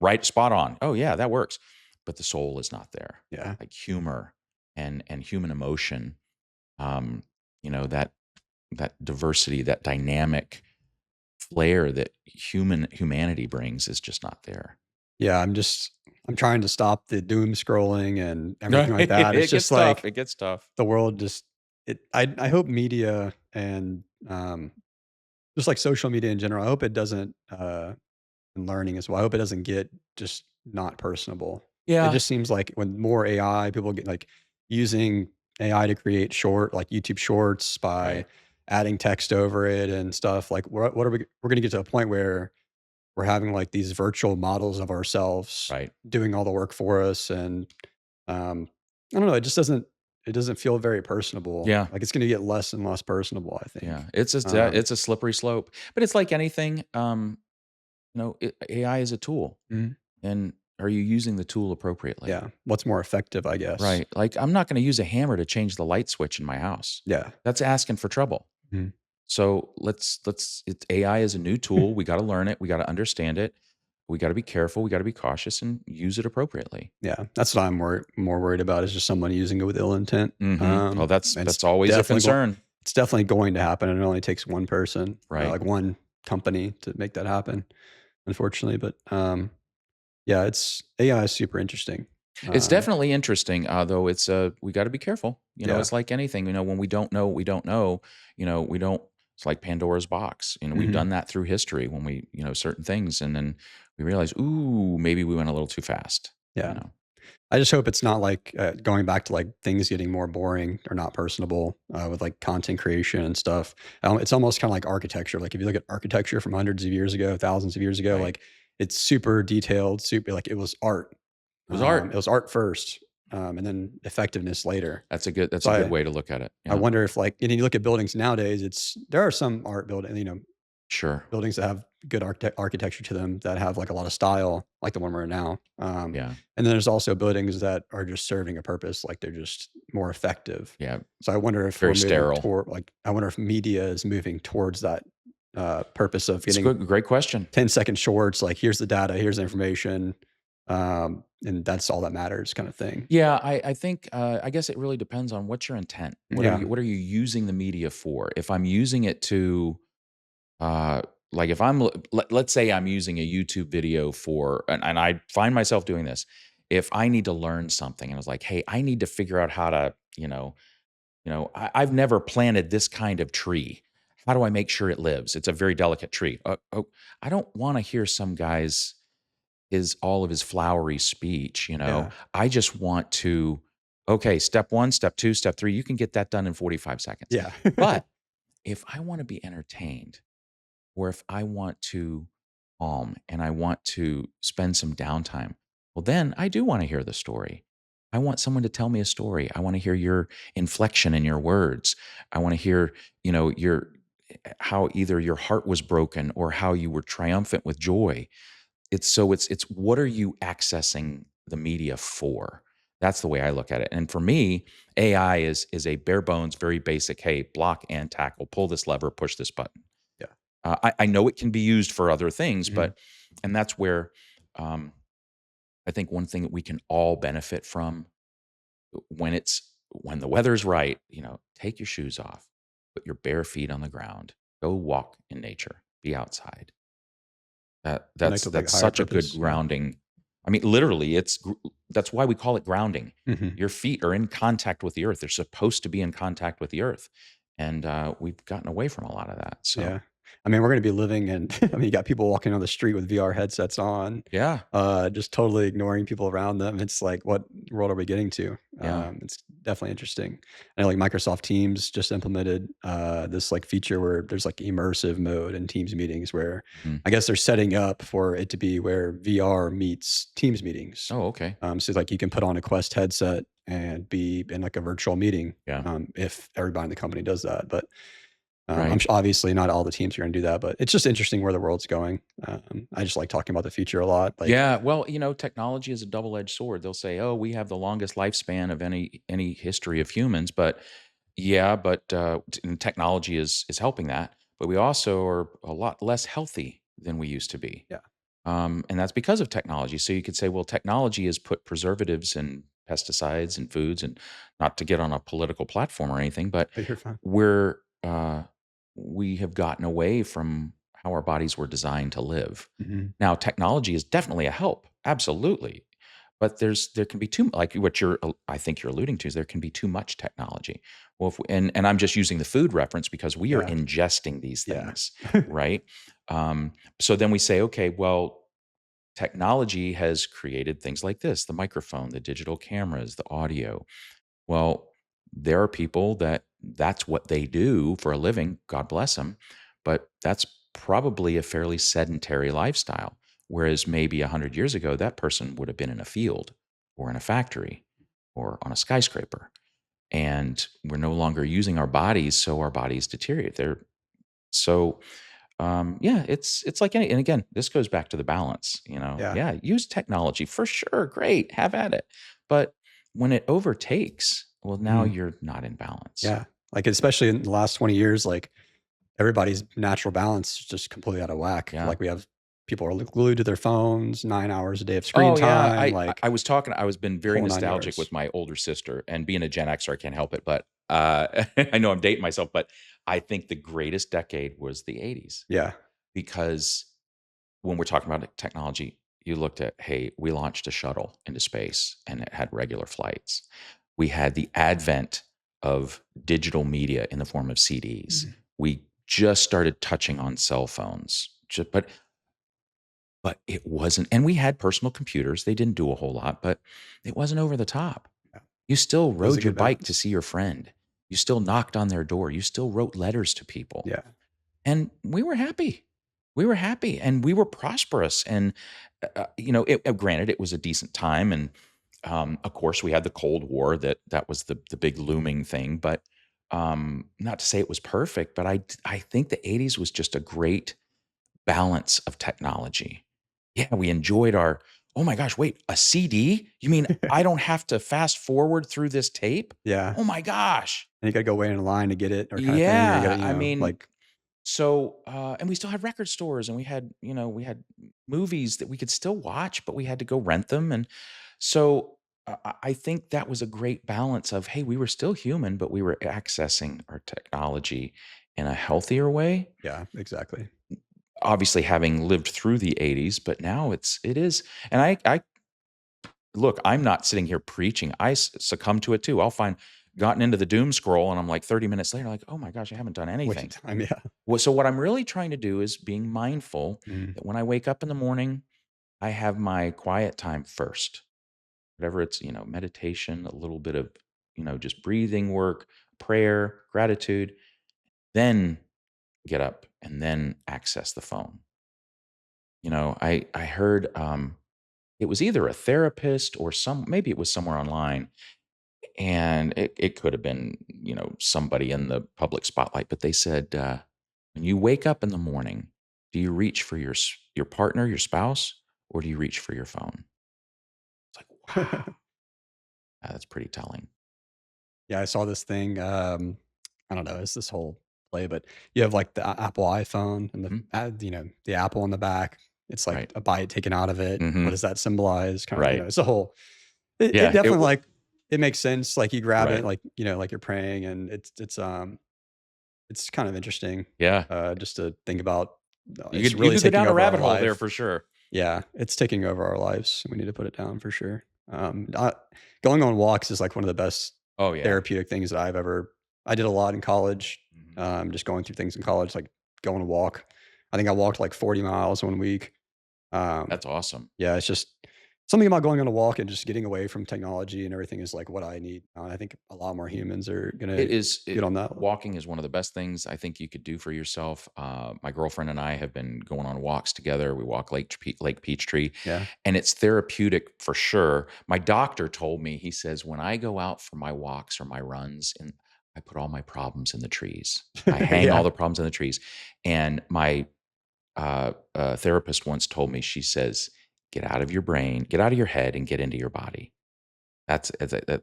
right, spot on. Oh yeah, that works. But the soul is not there. Yeah. Like humor and human emotion, um, that diversity, that dynamic flair that humanity brings is just not there. Yeah, I'm trying to stop the doom scrolling and everything like that. It's It gets just tough. like It gets tough. the world just I hope media and, just like social media in general, I hope it doesn't, and learning as well, I hope it doesn't get just not personable. It Yeah. just seems like when more AI, people get like using AI to create like YouTube shorts by Right. adding text over it and stuff, like what are we're gonna get to a point where we're having like these virtual models of ourselves Right. doing all the work for us and I don't know, it doesn't feel very personable. Yeah. Like it's going to get less and less personable, I think. Yeah. It's Um it's a slippery slope. But it's like anything. AI is a tool, mhm, and are you using the tool appropriately? yeah, what's more effective, I guess. Right. Like, I'm not going to use a hammer to change the light switch in my house. Yeah. That's asking for trouble. Mhm. So AI is a new tool. We got to learn it. We got to understand it. We got to be careful. We got to be cautious and use it appropriately. Yeah, that's what I'm more worried about is just someone using it with ill intent. Well, And that's always a concern. it's definitely going to happen, and it only takes one person, Right. like one company to make that happen, unfortunately, but, yeah, it's AI is super interesting. It's Um, definitely interesting, though. We got to be careful. yeah. It's like anything. When we don't know what we don't know. We don't. It's like Pandora's box. We've Mhm. done that through history when certain things, and then we realize, ooh, maybe we went a little too fast. You Yeah. know, I just hope it's not like, going back to, like, things getting more boring or not personable, with, like, content creation and stuff. It's almost kinda like architecture. Like, if you look at architecture from hundreds of years ago, thousands of years ago, right? like, it's super detailed, super like, it was art. It was art. It was art first, and then effectiveness later. That's So a good way to look at it. I Yeah. wonder if like, and you look at buildings nowadays, there are some art Sure. buildings that have good architecture to them that have like a lot of style, like the one we're in now. Yeah. And then there's also buildings that are just serving a purpose, like they're just more effective. Yeah. So I wonder if we're Very moving sterile. toward like I wonder if media is moving towards that purpose of It's a getting great question. 10-second shorts, like here's the data, here's the information, and that's all that matters, kind of thing. Yeah, I think I guess it really depends on what's your intent. Yeah, What are you using the media for? If I'm using it to uh like if I'm let's say I'm using a YouTube video for and I find myself doing this. If I need to learn something and I was like, "Hey, I need to figure out how to, I've never planted this kind of tree. How do I make sure it lives? It's a very delicate tree." I don't want to hear some guy's is all of his flowery speech, you know? yeah, I just want to, okay, step 1, step 2, step 3, you can get that done in 45 seconds. yeah, But if I wanna be entertained or if I want to and I want to spend some downtime, well, then I do wanna hear the story. I want someone to tell me a story. I wanna hear your inflection in your words. I wanna hear, your how either your heart was broken or how you were triumphant with joy. It's what are you accessing the media for? That's the way I look at it. And for me, AI is a bare bones, very basic. Hey, block and tackle, pull this lever, push this button. yeah. I know it can be used for other things, Mhm. and that's where um, I think one thing that we can all benefit from when the weather's right. Take your shoes off, put your bare feet on the ground, go walk in nature, be outside. Connect with like a That's higher such a good purpose. Yeah. grounding. I mean, literally, that's why we call it grounding. Mhm. Your feet are in contact with the earth. They're supposed to be in contact with the earth, and we've gotten away from a lot of that. So, Yeah. I mean, we're gonna be living in I mean, you got people walking on the street with VR headsets on, yeah, just totally ignoring people around them. It's like, what world are we getting to? yeah, It's definitely interesting. I know like Microsoft Teams just implemented this like feature where there's like immersive mode in Teams meetings where mhm. I guess they're setting up for it to be where VR meets Teams meetings. Oh, okay, So like you can put on a Quest headset and be in like a virtual meeting, yeah, if everybody in the company does that. But right. obviously not all the teams are going to do that, but it's just interesting where the world's going. I just like talking about the future a lot. Like, Yeah, well, technology is a double-edged sword. They'll say, "Oh, we have the longest lifespan of any history of humans," but yeah, and technology is helping that, but we also are a lot less healthy than we used to be. yeah, And that's because of technology. So you could say, well, technology has put preservatives and pesticides and foods, and not to get on a political platform or anything, but you're fine. we're we have gotten away from how our bodies were designed to live. Mhm. Now, technology is definitely a help, absolutely, but there can be too like what I think you're alluding to is there can be too much technology. Well, if we, and I'm just using the food reference because we are Yeah, ingesting these yeah, things, right? So then we say, okay, well, technology has created things like this: the microphone, the digital cameras, the audio. Well, there are people that's what they do for a living, God bless them, but that's probably a fairly sedentary lifestyle. Whereas maybe 100 years ago, that person would have been in a field or in a factory or on a skyscraper. And we're no longer using our bodies, so our bodies deteriorate. So yeah, it's like any, and again, this goes back to the balance. yeah, Yeah, use technology for sure, great, have at it. But when it overtakes, well, now mhm, you're not in balance. yeah. Like especially in the last 20 years, like everybody's natural balance is just completely out of whack. Yeah. Like we have people are glued to their phones, 9 hours a day of screen Oh yeah, time, like I was been very whole nine nostalgic with yards. my older sister, and being a Gen Xer, I can't help it. But I know I'm dating myself, but I think the greatest decade was the '80s Yeah, because when we're talking about technology, you looked at, hey, we launched a shuttle into space and it had regular flights. We had the advent of digital media in the form of CDs. mhm, We just started touching on cell phones. But it wasn't, and we had personal computers. They didn't do a whole lot, but it wasn't over the top. yeah. You still It was a rode your good bike to balance. see your friend. You still knocked on their door. You still wrote letters to people. Yeah, And we were happy. We were happy and we were prosperous. And, granted, it was a decent time. And of course, we had the Cold War that was the big looming thing. But not to say it was perfect, but I think the 80s was just a great balance of technology. Yeah, we enjoyed our, oh my gosh, wait, a CD? You mean I don't have to fast forward through this tape? Yeah. Oh my gosh. And you gotta go wait in line to get it or kinda thing, or you Yeah. gotta, I mean, like so, and we still had record stores and we had movies that we could still watch, but we had to go rent them. And so I think that was a great balance of, hey, we were still human, but we were accessing our technology in a healthier way. yeah, exactly. Obviously, having lived through the 80s, but now it is. And I look, I'm not sitting here preaching. I succumb to it too. I'll find gotten into the doom scroll and I'm like 30 minutes later, like, oh my gosh, I haven't done Wasting anything. time, yeah. Well, so what I'm really trying to do is being mindful Mhm. that when I wake up in the morning, I have my quiet time first. Whatever it's, meditation, a little bit of, just breathing work, prayer, gratitude, then get up and then access the phone. I heard it was either a therapist or maybe it was somewhere online, and it could have been, somebody in the public spotlight, but they said, when you wake up in the morning, do you reach for your partner, your spouse, or do you reach for your phone? It's like, wow, that's pretty telling. Yeah, I saw this thing, I don't know, it's this whole play, but you have, like, the Apple iPhone and Mhm. the Apple on the back. It's like Right. a bite taken out of it. What Mhm. does that symbolize? Right. It's a whole it Yeah, definitely, like it makes sense, like, you grab it, right. like, like you're praying, and it's kind of interesting, Yeah. just to think about, You it's could you really could go taking down a over our rabbit hole there life. for sure. Yeah, it's taking over our lives. We need to put it down for sure. Going on walks is like one of the best Oh, yeah. therapeutic things that I did a lot in college, Mhm. just going through things in college, like going to walk. I think I walked like 40 miles one week. Um, That's awesome. yeah, it's just something about going on a walk and just getting away from technology and everything is like what I need. I think a lot more humans are gonna It is get it on that. walking is one of the best things I think you could do for yourself. My girlfriend and I have been going on walks together. We walk Lake Peachtree, Yeah. and it's therapeutic for sure. My doctor told me, he says, "When I go out for my walks or my runs, and I put all my problems in the trees. I hang all Yeah. the problems in the trees." And my, therapist once told me, she says, "Get out of your brain, get out of your head, and get into your body." That's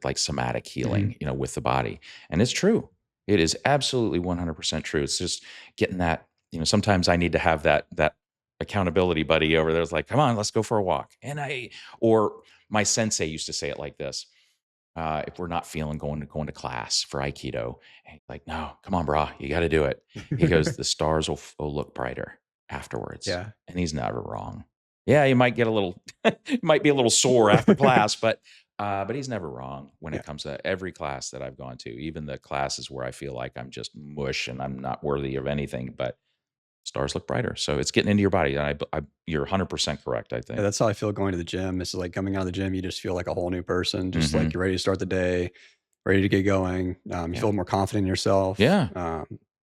like somatic Mhm. healing, with the body, and it's true. It is absolutely 100% true. It's just getting that, sometimes I need to have that accountability buddy over there. It's like, "Come on, let's go for a walk." Or my sensei used to say it like this, if we're not feeling going to class for Aikido, and he's like, "No, come on, brah, you gotta do it." He goes, "The stars will look brighter afterwards." Yeah. And he's never wrong. Yeah, you might get a little you might be a little sore after class, but he's never wrong when Yeah. it comes to every class that I've gone to, even the classes where I feel like I'm just mush and I'm not worthy of anything, but stars look brighter. So it's getting into your body. And you're 100% correct, I Yeah, think. that's how I feel going to the gym. It's like coming out of the gym, you just feel like a whole new person, just like Mhm. you're ready to start the day, ready to get going. You Yeah. feel more confident in yourself. Yeah.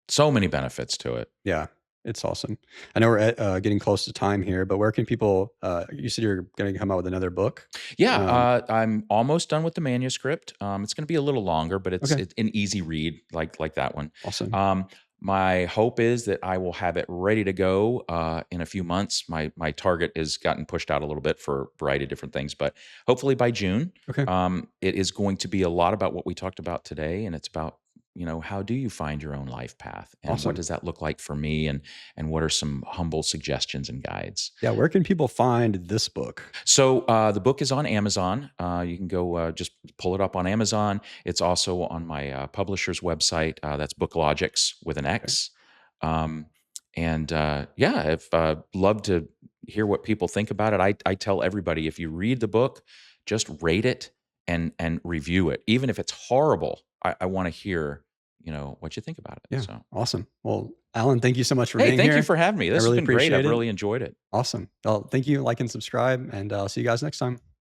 So many benefits to it. Yeah, it's awesome. I know we're getting close to time here, but where can people? You said you're going to come out with another book. Yeah, Um, I'm almost done with the manuscript. It's going to be a little longer, but okay, it's an easy read, like that one. awesome. Um, my hope is that I will have it ready to go in a few months. My target has gotten pushed out a little bit for a variety of different things, but hopefully by June. Okay, It is going to be a lot about what we talked about today, and it's about, how do you find your own life path, and what awesome. does that look like for me, and what are some humble suggestions and guides. Yeah, where can people find this book? So the book is on Amazon. You can go just pull it up on Amazon. It's also on my publisher's website. That's Booklogics with an Okay. X. Um, and yeah, I've loved to hear what people think about it. I tell everybody, if you read the book, just rate it and review it, even if it's horrible. I want to hear what you think about it. Yeah, So awesome. Well, Alan, thank you so much for hey, being thank you here. for having me. I This has really been great. appreciate I've it. really enjoyed it. Awesome. Well, thank you. Like and subscribe, and I'll see you guys next time.